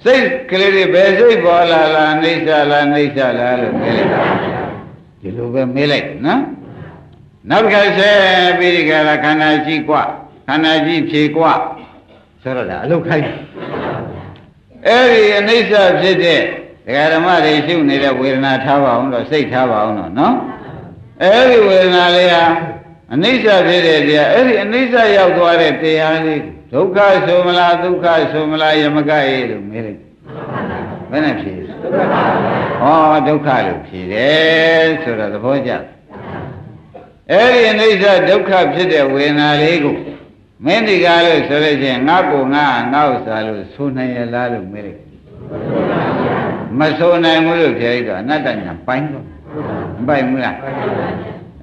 စိတ်ကလေးတွေဘယ်စိတ်ပေါ်လာလားအိဋ္ဌလားအိဋ္ဌလားလို့မေးလိုက်ဒီလိုပဲမေးလိုက်နော်နောက်တစ်ခါဆက်ပြီးဒီကလာခန္ဓာရှိกว่าခန္ဓာရှိဖြေกว่าဆိုတော့ဒါအလုတ်ခိုင်းအဲ့ဒီအနိစ္စဖြစ်တဲ့ဒကာဓမ္မတွေရှုနေတဲ့ဝေဒနာထားပါအောင်တော့စိတ်ထားပါအောင်တော့နော်အဲ့ဒီဝေဒနာလေးဟာအနိစ္စဖြစ်တဲ့တရားအဲ့ဒီအနိစ္စရောက်သွားတဲ့တရားလေးဒုက္ခဆိုမလားဒုက္ခဆိုမလားယမကရေလို့မေးလိုက်ဘယ်နဲ့ဖြေဩဒုက္ခလို့ဖြေတယ်ဆိုတော့သဘောကျအဲ့ဒီအနိစ္စဒုက္ခဖြစ်တဲ့ဝေဒနာလေးကိုမင်းဒီကားလို့ဆိုလို့ချင်းငါကိုငါဥစ္စာလို့ဆိုနိုင်ရလားလို့မေးလိုက်မဆိုနိုင်ဘူးလို့ဖြေလိုက်တော့အနတ္တညာပိုင်းတော့မပိုင်ဘူးလား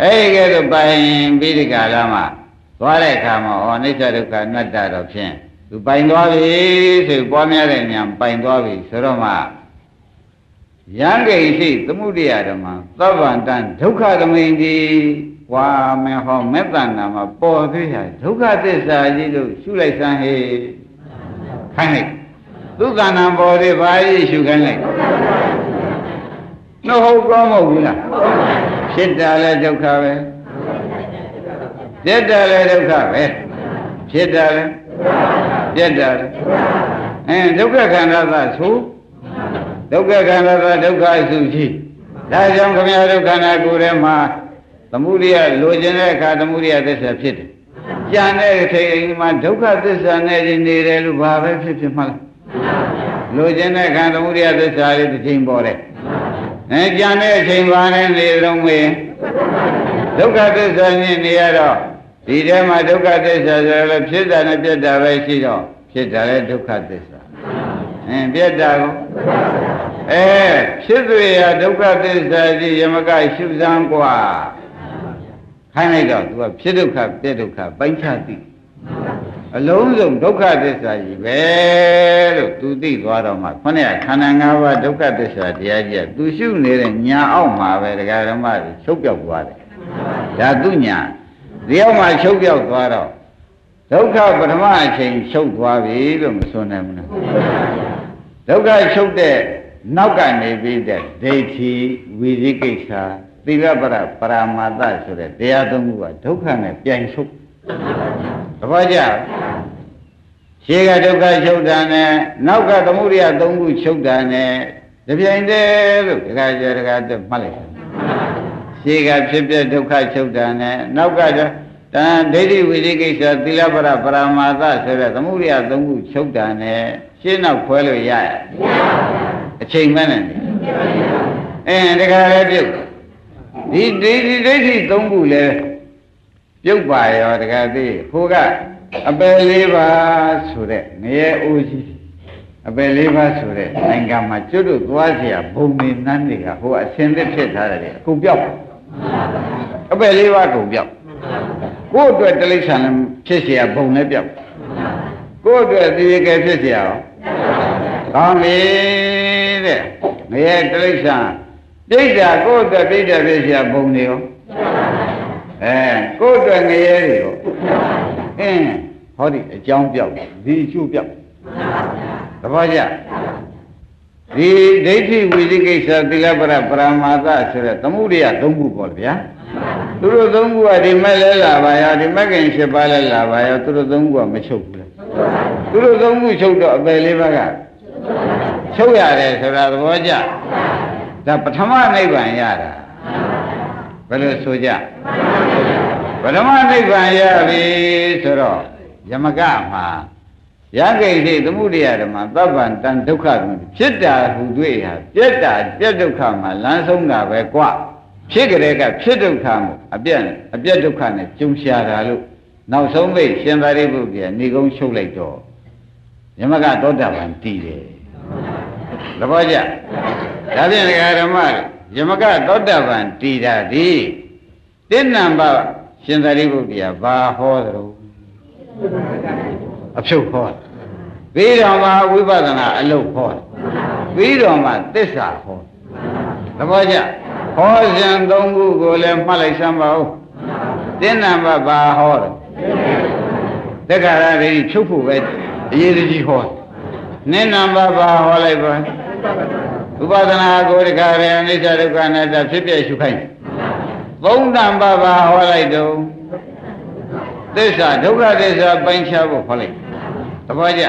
အဲ့ဒီကဲတော့ပိုင်ပြီးဒီကာလမှာသွားတဲ့အခါမှာဩအနိစ္စဒုက္ခအနတ္တတော့ဖြင့်သူပိုင်သွားပြီဆိုပွားများတဲ့ညာပိုင်သွားပြီဆိုတော့မှယံဂိရှိသမုဒိယဓမ္မသဗ္ဗန္တံဒုက္ခသမိန်တိဝါမေဟောမေတ္တနာမှာပေါ်သေးရဒုက္ခသစ္စာကြီးလို့ရှုလိုက်စမ်းဟေ့ခိုင်းလိုက်ဒုက္ခနာပေါ်သေးပါကြီးရှုခိုင်းလိုက်နှုတ်ဟုတ်ကောမဟုတ်ဘူးလားဖြစ်တာလဲဒုက္ခပဲပြက်တာလဲဒုက္ခပဲဖြစ်တာလဲပြက်တာလဲဒုက္ခခန္ဓာသာဆိုဒုက္ခခန္ဓာသာဒုက္ခအစုရှိဒါကြောင့်ခမရဒုက္ခနာကိုယ်ထဲမှာသမုဒိယလိုချင်တဲ့အခါသမုဒိယသစ္စာဖြစ်တယ်။ကြံတဲ့အချိန်မှာဒုက္ခသစ္စာနဲ့နေတယ်လို့ဘာပဲဖြစ်ဖြစ်မှလား။လိုချင်တဲ့အခါသမုဒိယသစ္စာလေးတစ်ချိန်ပေါ်တယ်။ကြံတဲ့အချိန်ဘာနဲ့နေတော့မေးဒုက္ခသစ္စာနဲ့နေရတော့ဒီထဲမှာဒုက္ခသစ္စာဆိုလည်းဖြစ်တာနဲ့ပြတ်တာပဲရှိတော့ဖြစ်တာလည်းဒုက္ခသစ္စာ။ပြတ်တာကိုဖြစ်သွေရဒုက္ခသစ္စာကြီးယမကရှုစမ်းกว่าခိုင်းလိုက်တော့သူကဖြစ်ဒုက္ခပြည့်ဒုက္ခပိုင်းခြားသိအလုံးစုံဒုက္ခသစ္စာကြီးပဲလို့သူသိသွားတော့မှခொနဲ့ခန္ဓာ၅ပါးဒုက္ခသစ္စာတရားကြီးကသူရှုနေတဲ့ညာအောက်မှာပဲတရားဓမ္မတွေချုပ်ပြောက်သွားတယ်ဒါသူညာဒီအောက်မှာချုပ်ပြောက်သွားတော့ဒုက္ခပထမအချိန်ချုပ်သွားပြီလို့မဆိုနိုင်ဘူးလားဒုက္ခချုပ်တဲ့နောက်ကနေပြီးတဲ့ဒိဋ္ဌိဝိသိကိစ္စသီလပရပရမာသဆိုတဲ့တရားသုံးခုကဒုက္ခနဲ့ပြိုင်ချုပ်သဘောကျရှေးကဒုက္ခချုပ်တာနဲ့နောက်ကသမုဒိယသုံးခုချုပ်တာနဲ့တပြိုင်တည်းလို့တခါကျတခါတည်းမှတ်လိုက်ရှေးကဖြစ်ပြဒုက္ခချုပ်တာနဲ့နောက်ကဒိဋ္ဌိဝိသိကိစ္စသီလပရပရမာသဆိုတဲ့သမုဒိယသုံးခုချုပ်တာနဲ့ရှင်းနောက်ခွဲလို့ရရဲ့အချိန်မှန်းနေတခါလည်းပြုတ်ဒီဒိဋ္ဌိသုံးခုလည်းပြုတ်ပါရောတခါသေးခိုးကအပယ်လေးပါဆိုတဲ့ငရဲအိုးကြီးအပယ်လေးပါဆိုတဲ့နိုင်ငံမှာကျွတ်တို့သွားเสียဘုံနေနန်းတွေကဟိုအစင်သစ်ဖြစ်ထားတယ်အကုန်ပြောက်အပယ်လေးပါကုန်ပြောက်ကိုယ့်အတွက်တိရစ္ဆာန်ဖြစ်เสียဘုံလည်းပြောက်ကိုယ့်အတွက်ဒီကဲဖြစ်เสียရောကောင်းပြီတဲ့ငရဲတိရစ္ဆာန်ပြိတ္တာကိုယ့်အတွက်ပြိတ္တာဖြစ်เสียဘုံနေရောကိုယ့်အတွက်ငရဲတွေရောဟောဒီအကြောင်းပြောက်ဒီအကျိုးပြောက်သဘောကျဒီဒိဋ္ဌိဝိသိကိစ္စသီလပရပရမာသဆိုတဲ့သမုဒိယသုံးခုပေါ့ဗျာသူတို့သုံးခုကဒီမဲ့လဲလာပါရောဒီမဲ့ခင်၈ပါးလဲလာပါရောသူတို့သုံးခုကမချုပ်ဘူးလေသူတို့သုံးခုချုပ်တော့အပယ်လေးပါးကချုပ်ရတယ်ဆိုတာသဘောကျဒါပထမနိဗ္ဗာန်ရတာဘယ်လိုဆိုကြပထမနိဗ္ဗာန်ရပြီဆိုတော့ယမကမှာ ယဂိတိသမုဒိယဓမ္မသဗ္ဗံတံဒုက္ခဖြစ်တာဟူတွေ့ဟာပြက်တာပြက်ဒုက္ခမှာလမ်းဆုံးတာပဲကွဖြစ်ကြတဲ့ကဖြစ်ဒုက္ခမှုအပြက်ဒုက္ခနဲ့ကျုံရှာတာလို့နောက်ဆုံးပိတ်ရှင်သာရိပုတ္တရာဏိကုံးချုပ်လိုက်တော့ယမကသောတာပန်တည်တယ်သဘောကျဒါဖြင့်ဓမ္မယမကသောတာပန်တည်တာဒီတိဏ္ဏဘရှင်သာရိပုတ္တရာဘာဟောသလဲအဖြုတ်ဟောပြီးတော့မှဝိပဿနာအလုပ်ဟောပြီးတော့မှသစ္စာဟောသဘောကျဟောစဉ်သုံးခုကိုလည်းမှတ်လိုက်စမ်းပါဦးတိဏ္ဏဘဘာဟောတယ်တက္ကရာဒိဋ္ဌိဖြုတ်ဖို့ပဲအရေးကြီးဟောနိဏ္ဏဘဘာဟောလိုက်ပါဥပဒနာကိုတခါရအနိစ္စဒုက္ခအနတ္တဖြစ်ပြရှုခိုင်းသုံးတန်ဘဘာဟောလိုက်တော့သစ္စာဒုက္ခသစ္စာပိုင်းခြားဖို့ဟောလိုက်သဘောကျ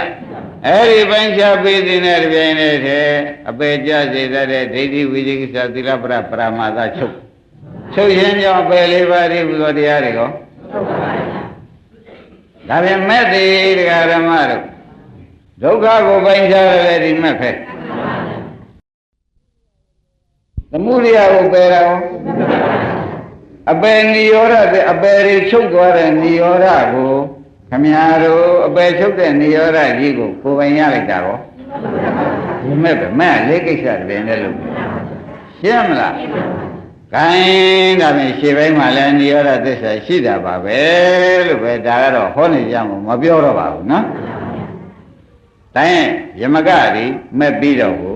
အဲ့ဒီပိုင်းခြားပြီးတဲ့တပြိုင်တည်းတည်းအပေကြစေတတ်တဲ့ဒိဋ္ဌိဝိသိကိစ္စသီလပရပရမာသချုပ်ရင်ကြောင့်အပေလေးပါးဒီဟူသောတရားတွေကောဒါပြန်မဲ့သေးတရားဓမ္မတို့ဒုက္ခကိုပိုင်းခြားရတဲ့ဒီမဲ့ဖက်သမုဒိယကိုပယ်တော့အပေနိရောဓတဲ့အပေတွေချုပ်သွားတဲ့နိရောဓကိုခမညာတို့အပေချုပ်တဲ့နိရောဓကြီးကိုကိုယ်ပိုင်ရလိုက်တာရောဒီမဲ့ပဲမဲ့လေးကိစ္စတည်းနဲ့လို့ရှင်းမလားခိုင်းဒါဖြင့်ရှေ့ပိုင်းမှာလည်းနိရောဓသစ္စာရှိတာပါပဲလို့ပဲဒါကတော့ဟောနေကြမှာမပြောတော့ပါဘူးနော်တိုင်းယမကတွေမဲ့ပြီးတော့ကို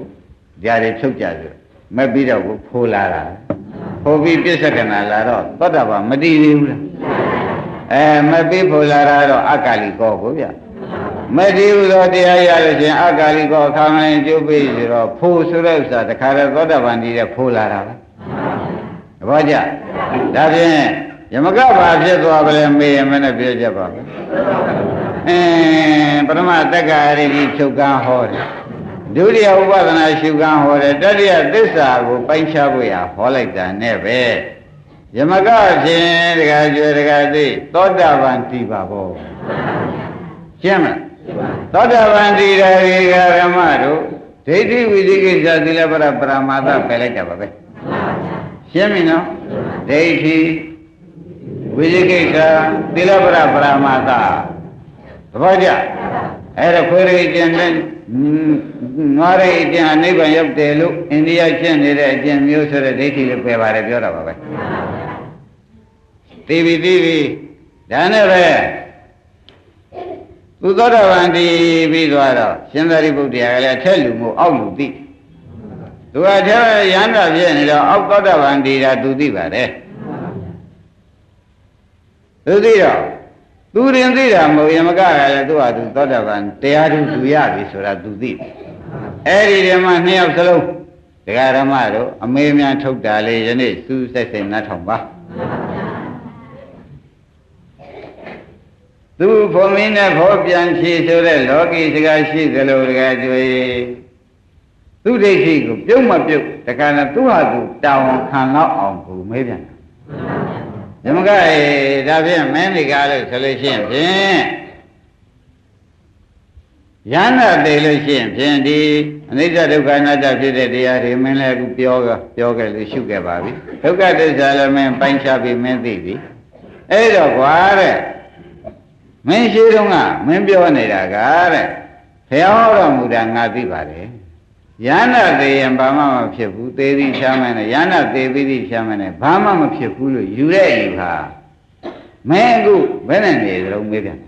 ဓာတ်တွေဖြုတ်ကြဆိုမဲ့ပြီးတော့ကိုဖိုးလာတာဖိုးပြီးပြစ္ဆကနာလာတော့သောတာပန်မတည်သေးဘူးလားမဲ့ပြီးဖိုးလာတာတော့အကာလိကောကိုဗျမတည်ဘူးသောတရားရလို့ချင်းအကာလိကောခါမရင်ကျုပ်ပြီးဆိုတော့ဖိုးဆိုတဲ့ဥစ္စာတခါတော့သောတာပန်တည်တဲ့ဖိုးလာတာပဲသဘောကျဒါဖြင့်ယမကဘာဖြစ်သွားပါလဲမေးရင်မနဲ့ပြောကြပါဘူးပထမတက္ကရာရိဖြုတ်ကန်းဟောတယ်ဒုတိယဥပဒနာရှုကန်းဟောတယ်တတိယသစ္စာကိုပိုင်းခြားဖို့ရဟောလိုက်တာနဲ့ပဲယမကဖြင့်တခါကျွဲတခါသိသောတာပန်တည်ပါဘောရှင်းမလားသောတာပန်တည်တယ်ဓမ္မတို့ဒိဋ္ဌိဝိသိကိစ္စသီလပရပရမာသပယ်လိုက်တာပါပဲရှင်းပြီနော်ဒိဋ္ဌိဝိသိကိစ္စသီလပရပရမာသသဘောကျအဲ့ဒါခွေရိကျင်တဲ့ငါရိကျင်အနိဗ္ဗာန်ရောက်တယ်လို့အိန္ဒိယရှင်းနေတဲ့အကျင့်မျိုးဆိုတဲ့ဒိဋ္ဌိလေးပယ်ပါတယ်ပြောတာပါပဲသိပြီဒါနဲ့ပဲသူသောတာပန်တည်ပြီးသွားတော့ရှင်သာရိပုတ္တရာကလည်းထက်လူမို့အောက်လူသိသူကထဲရဟန္တာဖြစ်နေတော့အောက်သောတာပန်တည်တာသူသိပါတယ်သူသိတော့သူရင်သိတာမဟုတ်ယမကကလည်းသူ့ဟာသူသောတာပန်တရားသူရပြီဆိုတာသူသိတယ်အဲ့ဒီတည်းမှာနှစ်ယောက်စလုံးဒကာဓမ္မတို့အမေများထုတ်တာလေယနေ့စူးစိုက်စိတ်နှထောင်ပါသူဘုံမင်းနဲ့ဘောပြန်ဖြေဆိုတဲ့လောကီစကားရှိသလိုဒကာကျွေသူဒိဋ္ဌိကိုပြုတ်မပြုတ်ဒကာနဲ့သူ့ဟာသူတောင်းခံတော့အောင်ကိုမေးပြန်ဓမ္မကဒါဖြင့်မင်းဒီကားလို့ဆိုလို့ရှိရင်ဖြင့်ယန္တာသေးလို့ရှိရင်ဖြင့်ဒီအနိစ္စဒုက္ခအနတ္တဖြစ်တဲ့တရားတွေမင်းလည်းအခုပြောခဲ့လို့ရှုခဲ့ပါပြီဒုက္ခသစ္စာလည်းမင်းပိုင်းခြားပြီးမင်းသိပြီအဲ့တော့ကွာတဲ့မင်းရှိတုန်းကမင်းပြောနေတာကတဲ့ဘုရားဟောတော်မူတာငါသိပါတယ်ယန္တာသေးရင်ဘာမှမဖြစ်ဘူးသေသည်ချမ်းမယ်နဲ့ယန္တာသေပြီးသည်ချမ်းမယ်နဲ့ဘာမှမဖြစ်ဘူးလို့ယူတဲ့ယူဟာမင်းအခုဘယ်နဲ့နေကြုံမေးပြန်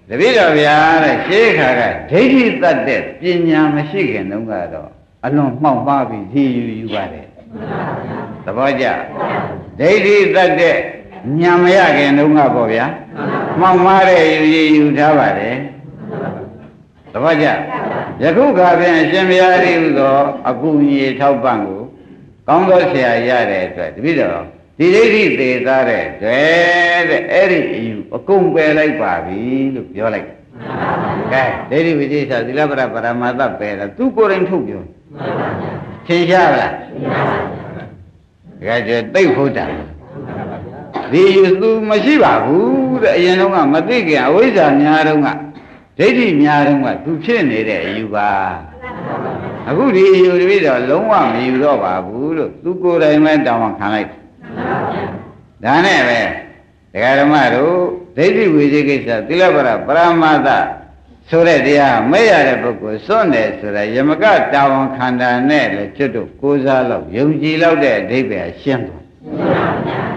တပည့်တော်ဗျာတဲ့ရှေးခါကဒိဋ္ဌိတတ်တဲ့ပညာမရှိခင်တုန်းကတော့အလွန်မှောက်ပါပြီးဒီယူပါတယ်သဘောကျဒိဋ္ဌိတတ်တဲ့ဉာဏ်မရခင်တုန်းကပေါ့ဗျာမှောက်မားတဲ့ယူထားပါတယ်သဘောကျယခုခါပြန်အရှင်ဘုရားဤဟူသောအကူအညီထောက်ပံ့ကိုကောင်းသောဆရာရတဲ့အတွက်တပည့်တော်ဒီဒိဋ္ဌိသေးသားတဲ့တဲ့အဲ့ဒီအယူအကုန်ပယ်လိုက်ပါပြီလို့ပြောလိုက်ကဲဒိဋ္ဌိဝိသေသသီလပရပရမာသပယ်တာသူကိုယ်တိုင်ထုတ်ပြောသင်ရှားလားဒါကြသိဖို့တာဒီယူသူမရှိပါဘူးတဲ့အရင်တော့ကမသိခင်အဝိဇ္ဇာများတော့က ဒိဋ္ဌိများတော့ကသူဖြစ်နေတဲ့အယူပါအခုဒီအယူတပိတော့လုံးဝမယူတော့ပါဘူးလို့သူကိုယ်တိုင်ပဲတောင်းဝန်ခံလိုက်ဒါနဲ့ပဲဒကာဓမ္မတို့ဒိဋ္ဌိဝိသေကိစ္စသီလပရပရမတ္တဆိုတဲ့တရားမဲ့ရတဲ့ပုဂ္ဂိုလ်စွန့်တယ်ဆိုတာယမကတာဝန်ခန္ဓာနဲ့လေကျွတ်တို့ကိုးစားလောက်ယုံကြည်လောက်တဲ့အဓိပ္ပာယ်ရှင်းသွား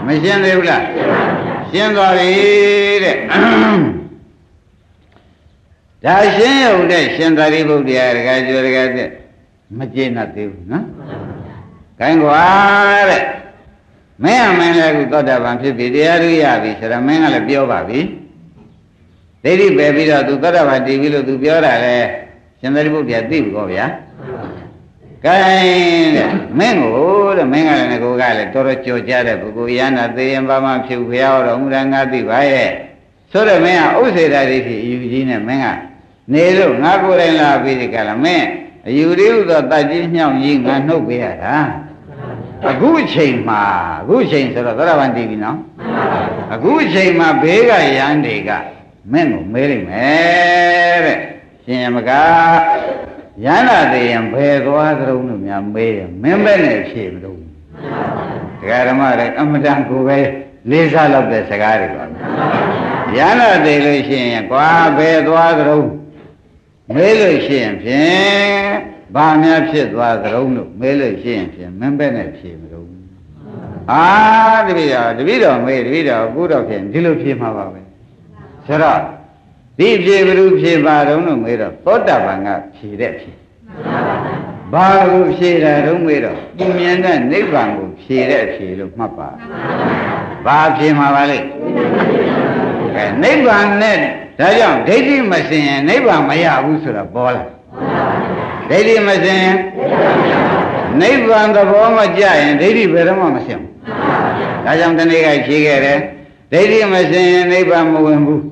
မရှင်းသေးဘူးလားရှင်းသွားပြီတဲ့ဒါရှင်းရုံနဲ့ရှင်သာရိပုတ္တရာတကယ်ပြောတကယ်ပြမကျေနပ်သေးဘူးနော်။ခိုင်းကွာတဲ့မင်းအမင်းလည်းခုသောတာပန်ဖြစ်ပြီတရားသူရပြီဆိုတော့မင်းကလည်းပြောပါပြီ။ဒိဋ္ဌိပဲပြီးတော့သူသောတာပန်တည်ပြီလို့သူပြောတာလေရှင်သာရိပုတ္တရာသိပြီကောဗျာ။ခိုင်းတဲ့မင်းကိုတဲ့မင်းကလည်းငကိုကလည်းတော်တော်ကြော်ကြတဲ့ပုဂ္ဂိုလ်ရဟနာသေရင်ဘာမှဖြစ်ဘုရားတော်မူတာငါသိပါရဲ့။ဆိုတော့မင်းကဥစ္စေတာဒိဋ္ဌိအယူကြီးနဲ့မင်းကနေလို့ငါကိုယ်တိုင်လာပြီးဒီကလာမင်းအယူရည်ဥသောတတ်ကြီးညှောင်းကြီးငါနှုတ်ပေးရတာအခုအချိန်ဆိုတော့သရဝန္တိပြီနော်အခုအချိန်မှာဘေးကရန်တွေကမင်းကိုမေးလိုက်မယ်တဲ့ရှင်ယမကရန်လာသေးရင်ဘယ်သွားသလုံးလို့များမေးတယ်မင်းပဲနဲ့ဖြေမလို့ဒကာဓမ္မတွေအမတန်ကိုပဲလေးစားလောက်တဲ့စကားတွေပါရန်လာသေးလို့ရှိရင်ကွာဘယ်သွားသလုံးမေးလို့ရှိရင်ဖြင့်ဘာများဖြစ်သွားသလုံးလို့မေးလို့ရှိရင်ဖြင့်မင်းပဲနဲ့ဖြေမလို့အာတပည့်တော်မေးတပည့်တော်အခုတော့ဖြင့်ဒီလိုဖြေမှာပါပဲဆိုတော့ဒီဖြေဘ누구ဖြေပါတော့လို့မေးတော့သောတာပန်ကဖြေတဲ့ဖြေဘာကိုဖြေတာတော့မေးတော့ပူမြင်တဲ့နိဗ္ဗာန်ကိုဖြေတဲ့ဖြေလို့မှတ်ပါဘာဖြေမှာပါလဲအဲနိဗ္ဗာန်နဲ့ဒါကြောင့်ဒိဋ္ဌိမစင်ရင်နိဗ္ဗာန်မရဘူးဆိုတာပေါ်လာဒိဋ္ဌိမစင်ရင်နိဗ္ဗာန်သဘောမကျရင်ဒိဋ္ဌိဘယ်တော့မှမစင်ဘူးဒါကြောင့်တနေ့ကဖြေခဲ့တယ်ဒိဋ္ဌိမစင်ရင်နိဗ္ဗာန်မဝင်ဘူး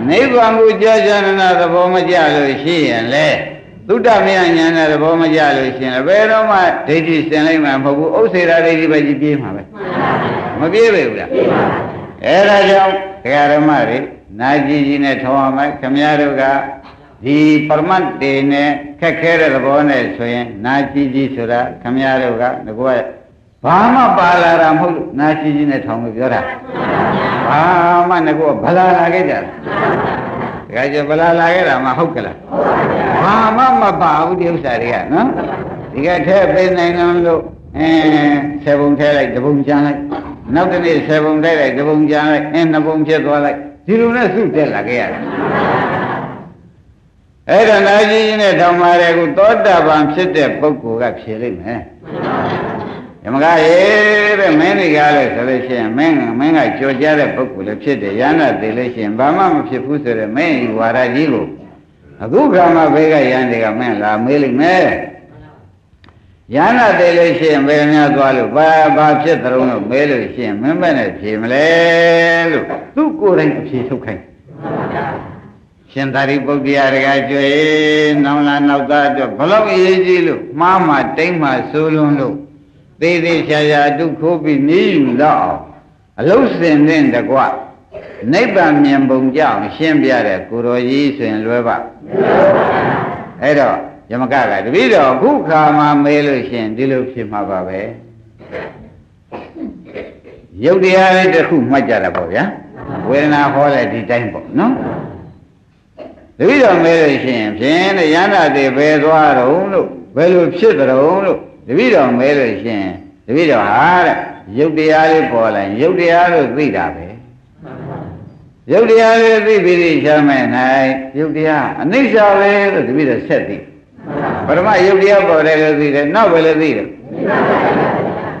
နိဗ္ဗာန်ကိုကြာကြာနာသဘောမကျလို့ရှိရင်လေသုတ္တမယဉာဏ်နဲ့သဘောမကျလို့ရှိရင်ဘယ်တော့မှဒိဋ္ဌိစင်လိုက်မှာမဟုတ်ဘူးဥစ္စေရာဒိဋ္ဌိပဲကြီးပြေးမှာပဲမပြေးပဲဘူးလားအဲဒါကြောင့်တရားဓမ္မတွေနာကြည်ကြီးနဲ့ထောင်းအောင်မယ်ခမည်းတော်ကဒီပရမတ်တေနဲ့ခက်ခဲတဲ့သဘောနဲ့ဆိုရင်နာကြည်ကြီးဆိုတာခမည်းတော်ကငါကဘာမှပါလာတာမဟုတ်လို့နာကြည်ကြီးနဲ့ထောင်းလို့ပြောတာဘာမှငါကဗလာလာခဲ့ကြတယ်တခါကျဗလာလာခဲ့တာမှဟုတ်ကလားဘာမှမပါဘူးဒီဥစ္စာတွေကနော်ဒီကထဲပေးနိုင်လို့ဆယ်ပုံထဲလိုက်တပုံကျန်လိုက်နောက်တစ်နေ့ဆယ်ပုံထဲလိုက်တပုံကျန်လိုက်နှစ်ပုံဖြစ်သွားလိုက်ဒီလိုနဲ့စုတက်လာခဲ့ရတယ်အဲ့ဒါနာကြီးကြီးနဲ့ထောင်ပါတဲ့ကုသောတာပန်ဖြစ်တဲ့ပုဂ္ဂိုလ်ကဖြေလိုက်မယ်ယမကရေတဲ့မင်းတွေကလည်းဆိုလို့ရှိရင်မင်းကကြော်ကြတဲ့ပုဂ္ဂိုလ်လည်းဖြစ်တယ်ရဟနာသိလို့ရှိရင်ဘာမှမဖြစ်ဘူးဆိုတော့မင်းဝါရကြီးကိုအခုခါမှဘေးကရဟန်းတွေကမင်းလာမေးလိုက်မယ်ရဟနာသိလို့ရှိရင်ဘယ်များသွားလို့ဘာဖြစ်သလုံးလို့မေးလို့ရှိရင်မင်းပဲနဲ့ဖြေမလဲလို့သူ့ကိုယ်တိုင်အဖြေထုတ်ခိုင်းရှင်သာရိပုတ္တရာတကကြွေနောင်လာနောက်သားအတွက်ဘလောက်အရေးကြီးလို့မှားမှတိမ့်မှဆိုးလွန်းလို့သေးသေးချာချာဒုက္ခပြီးနေယူတော့အောင်အလုံးစင်တဲ့တကွနိဗ္ဗာန်မြင်ပုံကြောင့်ရှင်းပြတဲ့ကိုတော်ကြီးဆိုရင်လွယ်ပါအဲ့တော့ယမကကတပည့်တော်ခုခါမှမေးလို့ရှင်ဒီလိုဖြစ်မှာပါပဲရုပ်တရားလေးတစ်ခုမှတ်ကြတာပေါ့ဗျာဝေဒနာဟောတဲ့ဒီတိုင်းပေါ့နော်တပည့်တော်မေးလို့ရှင်ဖြင့်ရဟန္တာတွေဘယ်သွားတော့လို့ဘယ်လိုဖြစ်ကြတော့လို့တပည့်တော်မဲလို့ရှင်တပည့်တော်ဟာတဲ့ရုပ်တရားလေးပေါ်လာရုပ်တရားလို့သိတာပဲရုပ်တရားလေးသိပြီးချမ်းမဲ့နိုင်ရုပ်တရားအနိစ္စပဲလို့တပည့်တော်ဆက်သိပရမရုပ်တရားပေါ်တယ်လို့သိတယ်နောက်ပဲလို့သိတယ်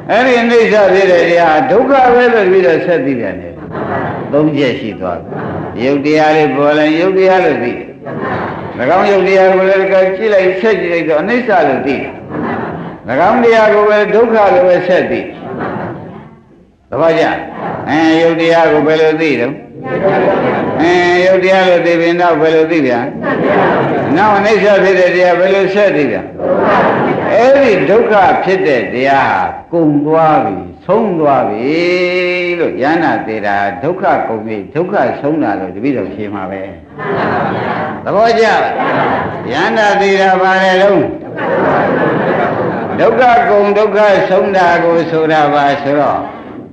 အဲ့ဒီအနိစ္စဖြစ်တဲ့တရားဒုက္ခပဲလို့တပည့်တော်ဆက်သိတယ်နဲ့သုံးချက်ရှိသွားပြီရုပ်တရားလေးပေါ်လာရုပ်တရားလို့သိတယ်၎င်းရုပ်တရားကိုလည်းကြည့်လိုက်ဆက်ကြည့်လိုက်တော့အနိစ္စလို့သိတယ်၎င်းတရားကိုပဲဒုက္ခလို့ပဲဆက်သိသဘောကျရုပ်တရားကိုဘယ်လိုသိတော့ရုပ်တရားလို့သိပြီးနောက်ဘယ်လိုသိပြန်နောက်အနိစ္စဖြစ်တဲ့တရားဘယ်လိုဆက်သိပြန်အဲ့ဒီဒုက္ခဖြစ်တဲ့တရားဟာကုန်သွားပြီဆုံးသွားပြီလို့ယန္နာသေးတာဒုက္ခကုန်ပြီဒုက္ခဆုံးတာလို့တပည့်တော်ဖြေမှာပဲ သဘောကျယန္တာသေးတာပါလေလုံးဒုက္ခကုံဒုက္ခဆုံးတာကိုဆိုတာပါဆိုတော့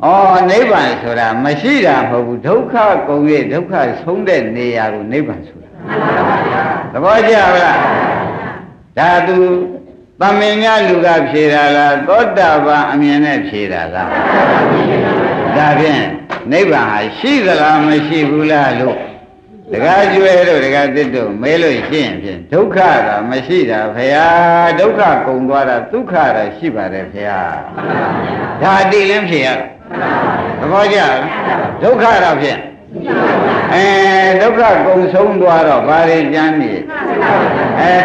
ဩနိဗ္ဗာန်ဆိုတာမရှိတာမဟုတ်ဘူးဒုက္ခကုံရဲ့ဒုက္ခဆုံးတဲ့နေရာကိုနိဗ္ဗာန်ဆိုတာသဘောကျလားဒါသူသမင်များလူကဖြေတာလားသောတာပန်အမြင်နဲ့ဖြေတာလားဒါဖြင့်နိဗ္ဗာန်ဟာရှိသလားမရှိဘူးလားလို့တကားကျွဲတို့တကားတစ်တို့မဲလို့ရှင်းဖြင့်ဒုက္ခကမရှိတာဖရာဒုက္ခကုန်သွားတာဒုက္ခတာရှိပါတယ်ဖရာဒါတိလင်းဖြေရသဘောကျလားဒုက္ခတော့ဖြင့်ဒုက္ခကုန်ဆုံးသွားတော့ဘာတွေကြမ်းနေ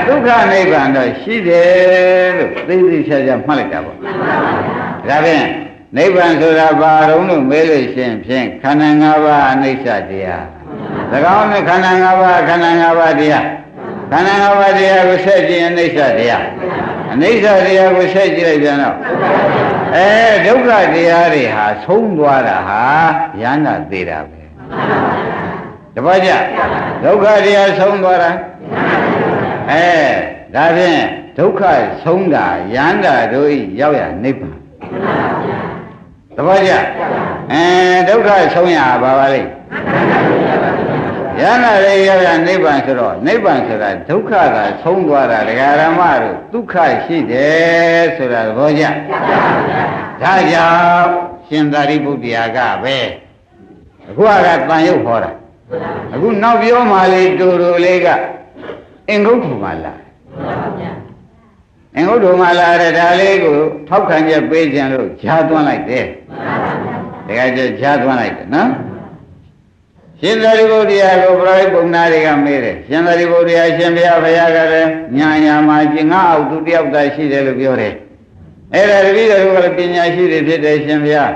ဒုက္ခနိဗ္ဗာန်တော့ရှိတယ်လို့သိသိချာချာမှတ်လိုက်တာပေါ့ဒါဖြင့်နိဗ္ဗာန်ဆိုတာဘာတုံးလို့မဲလို့ရှင်းဖြင့်ခန္ဓာ၅ပါးအနိစ္စတရား၎င်းနဲ့ခန္ဓာ၅ပါးခန္ဓာ၅ပါးတရားခန္ဓာ၅ပါးတရားကိုဆက်ကြည့်အနိစ္စတရားအနိစ္စတရားကိုဆက်ကြည့်လိုက်ပြန်တော့ဒုက္ခတရားတွေဟာဆုံးသွားတာဟာယန္တာသေးတာပဲတပည့်ကြဒုက္ခတရားဆုံးသွားတာဒါဖြင့်ဒုက္ခဆုံးတာယန္တာတို့ဤရောက်ရနိဗ္ဗာန်တပည့်ကြဒုက္ခဆုံးရပါပါလိမ့်ယန္တာတွေရောက်ရနိဗ္ဗာန်ဆိုတော့နိဗ္ဗာန်ဆိုတာဒုက္ခကဆုံးသွားတာဒကာရမတို့ဒုက္ခရှိတယ်ဆိုတာသဘောကျဒါကြောင့်ရှင်သာရိပုတ္တရာကပဲအခုကတန်ရုပ်ဟောတာအခုနောက်ပြောမှလေးတူတူလေးကအင်္ဂုတ္တမှာလာအင်္ဂုတ္တမှာလာတဲ့ဒါလေးကိုထောက်ခံချက်ပေးခြင်းလို့ဈာသွန်းလိုက်တယ်တကယ်ကျဈာသွန်းလိုက်တယ်နော်ရှင်သာရိပုတ္တရာကိုပရိပုံနာတွေကမေးတယ်ရှင်သာရိပုတ္တရာရှင်ဘုရားကလည်းညာညာမှာကျင်ငါအောက်သူတယောက်သာရှိတယ်လို့ပြောတယ်အဲ့ဒါတပည့်တော်ကလည်းပညာရှိတွေဖြစ်တယ်ရှင်ဘုရား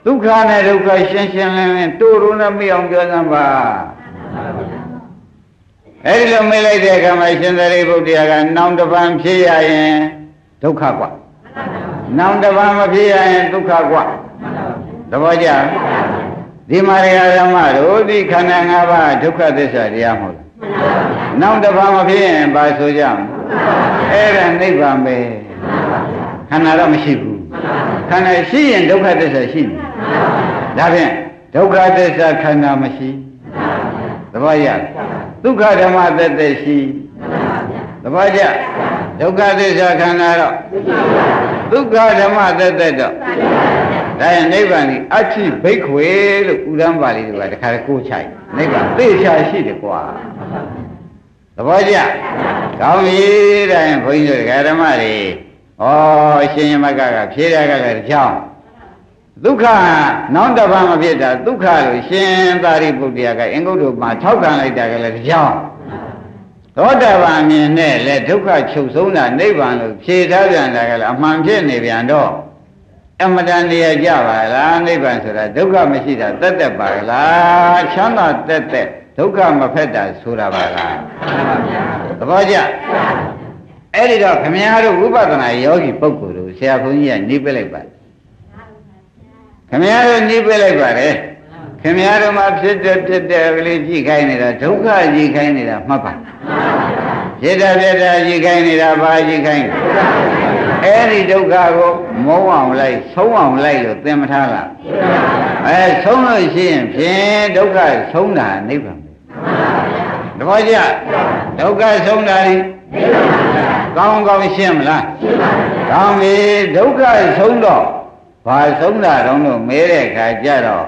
ဒုက္ခနဲ့ဒုက္ခရှင်းရှင်းလင်းလင်းတူတူနဲ့မအောင်ပြောစမ်းပါအဲ့ဒီလိုမေးလိုက်တဲ့အခါမှာရှင်သာရိပုတ္တရာကနောင်တပံဖြစ်ရရင်ဒုက္ခกว่าနောင်တပံမဖြစ်ရရင်ဒုက္ခกว่าသဘောကျဒီမှာရဓမ္မတို့ဒီခန္ဓာ၅ပါးဒုက္ခသစ္စာတရားမဟုတ်လားနောင်တပံမဖြစ်ရင်ဘာဆိုကြမလဲအဲ့ဒါနိဗ္ဗာန်ပဲခန္ဓာတော့မရှိဘူးခန္ဓာရှိရင်ဒုက္ခသစ္စာရှိတယ်ဒါဖြင့်ဒုက္ခသစ္စာခန္ဓာမရှိသဘောကျဒုက္ခဓမ္မသက်သက်ရှိသဘောကျဒုက္ခသစ္စာခန္ဓာတော့ဒုက္ခဓမ္မသက်သက်တော့ဒါရင်နိဗ္ဗာန်ကြီးအဋ္ဌိဘိက္ခွေလို့ဥဒ္ဒံပါဠိတွေကတခါကိုချိုက်နိဗ္ဗာန်သိချာရှိတယ်ကွာသဘောကျကောင်းပြီဒါရင်ဘုန်းကြီးတို့ဓမ္မတွေရှင်ယမကဖြေတာကလည်းကြောင်းဒုက္ခနောင်တပံမဖြစ်တာဒုက္ခလို့ရှင်သာရိပုတ္တရာကအင်္ဂုတ္တမှာထောက်ခံလိုက်တာကလည်းကြောင်းသောတာပန်မြင်နဲ့လေဒုက္ခချုပ်ဆုံးတာနိဗ္ဗာန်လို့ဖြေထားပြန်တာကလည်းအမှန်ဖြစ်နေပြန်တော့အမတန်တရားကြပါလားနိဗ္ဗာန်ဆိုတာဒုက္ခမရှိတာတက်တက်ပါလားချမ်းသာတက်တက်ဒုက္ခမဖက်တာဆိုတာပါလားသဘောကျအဲ့ဒီတော့ခမည်းတော်ဝိပဿနာယောဂီပုဂ္ဂိုလ်တို့ဆရာဘုန်းကြီးကနှီးပလိုက်ပါတယ်ခမည်းတော်နှီးပလိုက်ပါတယ်ခမည်းတော်မှာဖြစ်တဲ့ကလေးကြည့်ခိုင်းနေတာဒုက္ခကြည့်ခိုင်းနေတာမှတ်ပါဖြစ်တာကြည့်ခိုင်းနေတာဘာကြည့်ခိုင်းအဲ့ဒီဒုက္ခကိုမုန်းအောင်လိုက်ဆုံးအောင်လိုက်လို့သင်မထားလားဆုံးလို့ရှိရင်ဖြင့်ဒုက္ခဆုံးတာနိဗ္ဗာန်တပည့်ကြဒုက္ခဆုံးတာနိဗ္ဗာန်ကောင်းကောင်းရှင်းမလားကောင်းပြီဒုက္ခဆုံးတော့ဘာဆုံးတာတော့လို့မဲတဲ့အခါကျတော့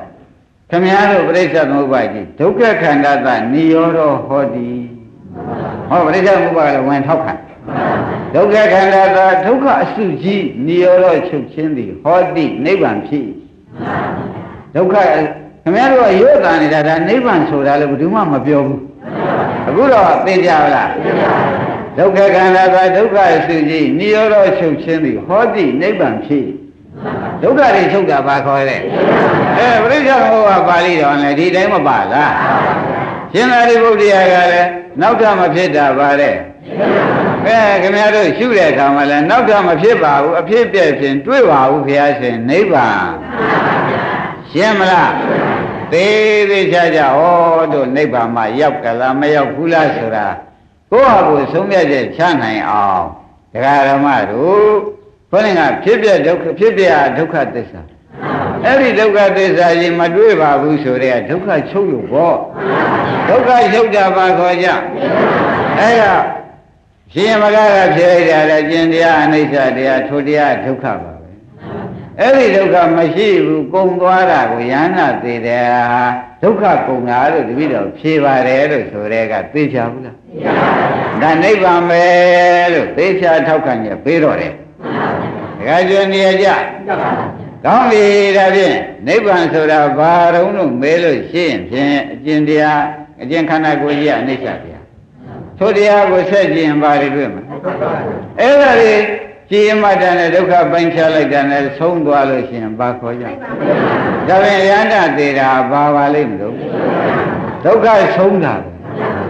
ခမည်းတော်ပြိဿသမုပ္ပါကြီးဒုက္ခခန္ဓာသနိရောဓဟောတိဟောပြိဿသမုပ္ပါလည်းဝင်ထောက်ခံဒုက္ခခန္ဓာသဒုက္ခအစုကြီးနိရောဓချုပ်ခြင်းသည်ဟောတိနိဗ္ဗာန်ဖြစ်ဒုက္ခခမည်းတော်ကရောတာနေတာဒါနိဗ္ဗာန်ဆိုတာလည်းဘယ်သူမှမပြောဘူးအခုတော့သိကြလားဒုက္ခခန္ဓာကဒုက္ခအစုကြီးနိရောဓချုပ်ခြင်းသည်ဟောတိနိဗ္ဗာန်ဖြစ်ဒုက္ခတွေချုပ်တာဘာခေါ်လဲပရိစ္ဆေဟောပါဠိတော်လည်းဒီတိုင်းမပါလားရှင်သာရိပုတ္တရာကလည်းနောက်ထပ်မဖြစ်တာပါတဲ့ခင်ဗျားတို့ရှုတဲ့အခါမှာလည်းနောက်ထပ်မဖြစ်ပါဘူးအဖြစ်ပြည့်ဖြင့်တွေ့ပါဘူးဘုရားရှင်နိဗ္ဗာန်ရှင်းမလားတ သေးသေးချာချာဟောတို့နိဗ္ဗာန်မှာရောက်ကလားမရောက်ဘူးလားဆိုတာကိုယ့်ဟာကိုယ်ဆုံးဖြတ်ချက်ချနိုင်အောင်ဒကာဓမ္မတို့ခေါင်းကဖြစ်ပြဒုက္ခဖြစ်ပြဒုက္ခသစ္စာအဲ့ဒီဒုက္ခသစ္စာကြီးမတွေ့ပါဘူးဆိုတဲ့ဒုက္ခချုပ်လို့ပေါ့ဒုက္ခချုပ်တာပါခေါ်ကြအဲ့ဒါရှင်မဂ္ဂကဖြစ်လိုက်တာလေကျင်တရားအနိစ္စတရားထိုတရားဒုက္ခပါပဲအဲ့ဒီဒုက္ခမရှိဘူးကုံသွားတာကိုယန္နာသေးတယ်ဒုက္ခကုံတာလို့တပည့်တော်ဖြေပါတယ်လို့ဆိုတဲ့ကသိချဘူးလားဒါနိဗ္ဗာန်ပဲလို့သိချထောက်ခံရပေးတော့တယ်ဒကာကျွန်းနေရကြကောင်းပြီဒါဖြင့်နိဗ္ဗာန်ဆိုတာဘာတုံးလို့မေးလို့ရှိရင်ဖြင့်အကျင့်တရားအကျင့်ခန္ဓာကိုယ်ကြီးအနိစ္စတရားထိုတရားကိုဆက်ကြည့်ရင်ဘာတွေတွေ့မလဲအဲ့ဒါတွေကြည်မှတ်တယ်နဲ့ဒုက္ခပိုင်းခြားလိုက်တယ်နဲ့ဆုံးသွားလို့ရှိရင်ဘာခေါ်ကြဒါဖြင့်ယန္တသေးတာဘာပါလိမ့်မလို့ဒုက္ခဆုံးတာ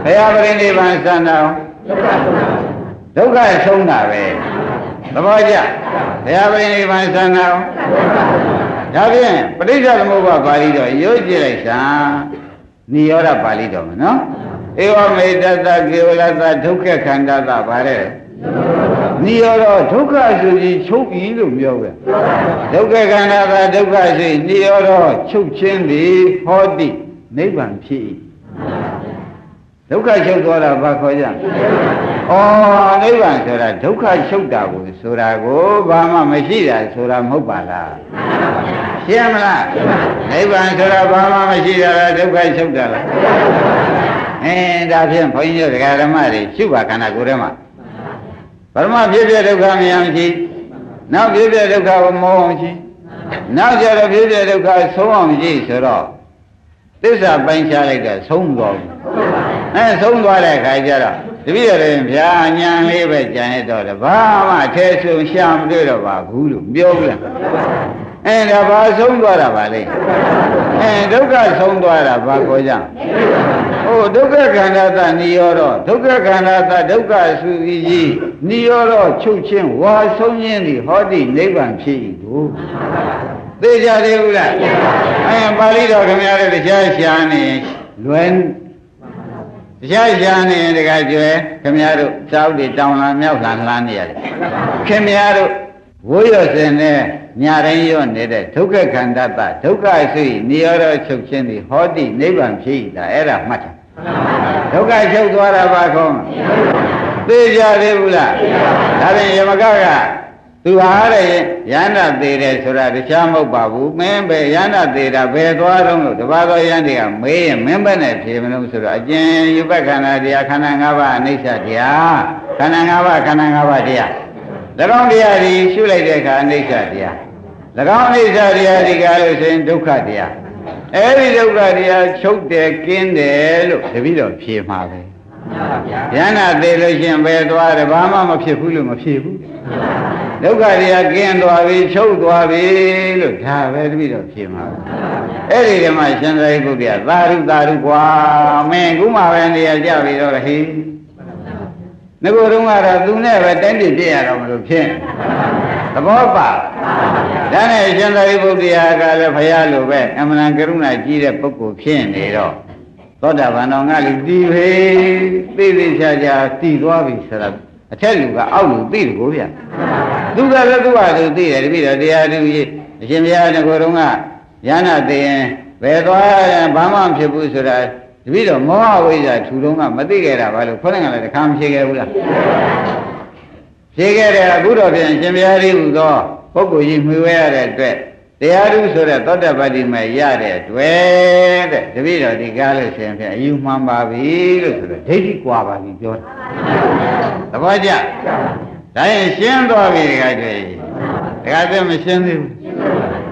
ဘုရားပရိနိဗ္ဗာန်စံတော်ဒုက္ခဆုံးတာပဲသဘောကျဘုရားပရိနိဗ္ဗာန်စံတော်ဒါဖြင့်ပဋိစ္စသမုပ္ပါပါဠိတော်ရိုးကြည့်လိုက်စမ်းနိရောဓပါဠိတော်မှာနော်ဧဝမေတ္တကေဝလတဒုက္ခခန္ဓာသပါတဲ့နိရောဓဒုက္ခဆိုပြီးချုပ်ပြီလို့ပြောပဲဒုက္ခခန္ဓာသဒုက္ခဆိုနိရောဓချုပ်ခြင်းသည်ဟောတိနိဗ္ဗာန်ဖြစ်၏ဒုက္ခချုပ်သွားတာဘာခေါ်ကြဩနိဗ္ဗာန်ဆိုတာဒုက္ခချုပ်တာကိုဆိုတာကိုဘာမှမရှိတာဆိုတာမဟုတ်ပါလားရှင်းမလားနိဗ္ဗာန်ဆိုတာဘာမှမရှိတာလားဒုက္ခချုပ်တာလားဒါဖြင့်ဘုန်းကြီးတို့ဒကာဓမ္မတွေရှုပါခန္ဓာကိုယ်ထဲမှာပရမဖြစ်ဖြစ်ဒုက္ခမယံရှိနောက်ဖြစ်ဖြစ်ဒုက္ခကိုမောအောင်ရှိနောက်ကျတော့ဖြစ်ဖြစ်ဒုက္ခဆုံးအောင်ရှိဆိုတော့သစ္စာပိုင်းခြားလိုက်တာဆုံးသွားဘူးဆုံးသွားတဲ့အခါကျတော့တပည့်တော်ဗျာညာလေးပဲကြံရတော့တယ်ဘာမှထဲဆုံးရှာမတွေ့တော့ပါဘူးလို့ပြောဘူးလားဒါဘာဆုံးသွားတာပါလဲဒုက္ခဆုံးသွားတာဘာခေါ်ကြဒုက္ခခန္ဓာသနိရောဓဒုက္ခခန္ဓာသဒုက္ခစုကြီးနိရောဓချုပ်ခြင်းဝါဆုံးခြင်းသည်ဟောတိနိဗ္ဗာန်ဖြစ်၏တို့သိကြသေးဘူးလားပါဠိတော်ခင်ဗျားတို့တရားရှာနေလွယ်တရားရှာနေတခါကျွဲခင်ဗျားတို့စောက်တွေတောင်းလာမြောက်လာလှမ်းနေရတယ်ခင်ဗျားတို့ဝိရစင်နဲ့ညာတိုင်းရောနေတဲ့ဒုက္ခခန္ဓာတဒုက္ခစိတ်နိရောဓချုပ်ခြင်းသည်ဟောတိနိဗ္ဗာန်ဖြစ်၏ဒါအဲ့ဒါမှတ်တယ်ဒုက္ခချုပ်သွားတာပါခေါင်းသိကြသေးဘူးလားဒါဖြင့်ယမကသူဟာတဲ့ယန္တာသေးတယ်ဆိုတာတခြားမဟုတ်ပါဘူးမင်းပဲယန္တာသေးတာဘယ်သွားတော့လို့တပါးသောယန္တိကမေးရင်မင်းပဲနဲ့ဖြေမလို့ဆိုတော့အကျဉ်းယူပခန္ဓာတရားခန္ဓာ၅ပါးအနိစ္စတရားခန္ဓာ၅ပါးခန္ဓာ၅ပါးတရား၎င်းတရားဒီရှုလိုက်တဲ့အခါအနိစ္စတရား၎င်းအနိစ္စတရားဒီကားလို့ဆိုရင်ဒုက္ခတရားအဲ့ဒီဒုက္ခတရားချုပ်တယ်ကင်းတယ်လို့တပည့်တော်ဖြေမှာပဲယန္တာသေးလို့ရှင်ဘယ်သွားတယ်ဘာမှမဖြစ်ဘူးလို့မဖြေဘူးဒုက္ခတရားကင်းသွားပြီချုပ်သွားပြီလို့ဒါပဲတပည့်တော်ဖြေမှာအဲ့ဒီကမှရှင်သာရိပုတ္တရာသာဓုသာဓုကွာမင်းခုမှပဲနေရာကြပြီတော့ဟေးငကိုယ်တုန်းကတော့သူနဲ့ပဲတိုင်းပြည်ပြည့်ရတော့မလို့ဖြစ်သဘောပါဒါနဲ့ရှင်သာရိပုတ္တရာကလည်းဘုရားလိုပဲအမှန်ကရုဏာကြီးတဲ့ပုဂ္ဂိုလ်ဖြစ်နေတော့သောတာပန်တော်ငါလူတည်ပဲသိသိချာချာတည်သွားပြီဆိုတာအထက်လူကအောက်လူသိတယ်ကိုဗျာသူကလည်းသူ့ဟာသူသိတယ်တပည့်တော်တရားသူကြီးအရှင်ဘုရားငကိုယ်တုန်းကယန္နာသိရင်ဘယ်သွားရင်ဘာမှမဖြစ်ဘူးဆိုတာတပည့်တော်မောဟဝိဇ္ဇာထူတော့ကမသိခဲ့တာဘာလို့ခေါင်းကလည်းတခါမဖြေခဲ့ဘူးလားဖြေခဲ့တယ်အခုတော့ပြန်ရှင်ဘုရားကြီးဟူသောပုဂ္ဂိုလ်ကြီးမှီဝဲရတဲ့အတွက်တရားဓုဆိုတဲ့သောတပတ္တိမရတဲ့တွေ့တဲ့တပည့်တော်ဒီကားလို့ရှင်ဖြင့်အယူမှန်ပါပြီလို့ဆိုတော့ဒိဋ္ဌိကွာပါပြီပြောတာသဘောကျဒါရင်ရှင်းသွားပြီတခါတွေ့တခါတွေ့မရှင်းသေးဘူး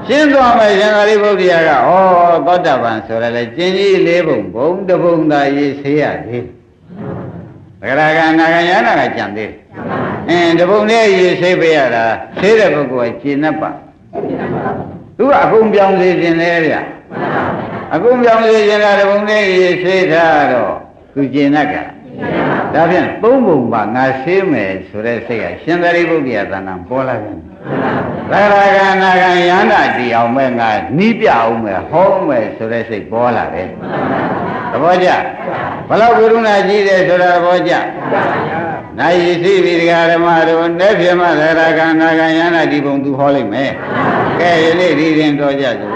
ရှင်းသွားမယ်ရှင်သာရိပုတ္တရာကသောတပန်ဆိုရလဲကျင်ကြီး၄ဘုံဘုံတစ်ဘုံသာရေးဆေးရသေးသဂရကနာဂယနာကကြံသေးတယ်တစ်ဘုံလေးရေးဆေးပေးရတာဆေးတဲ့ပုဂ္ဂိုလ်ကကျင်납ပါသူကအကုန်ပြောင်းစေခြင်းလေဗျအကုန်ပြောင်းစေခြင်းလားတစ်ဘုံလေးရေးဆေးထားတော့သူကျင်납က ဒါဖြင့်သုံးပုံပါငါဆေးမယ်ဆိုတဲ့စိတ်ကရှင်သာရိပုတ္တရာသဏ္ဍာန်ပေါ်လာပြန်သရဂါနာဂံယန္တာတီအောင်မဲ့ငါနီးပြအောင်မဲ့ဟောမဲ့ဆိုတဲ့စိတ်ပေါ်လာတယ်သဘောကျဘလောက်ကရုဏာကြီးတယ်ဆိုတာသဘောကျနိုင်ရရှိပြီဒကာဓမ္မတို့နဲ့ပြမသရဂါနာဂံယန္တာတီပုံသူဟောလိုက်မယ်ကဲယနေ့ဒီရင်တော်ကြစို့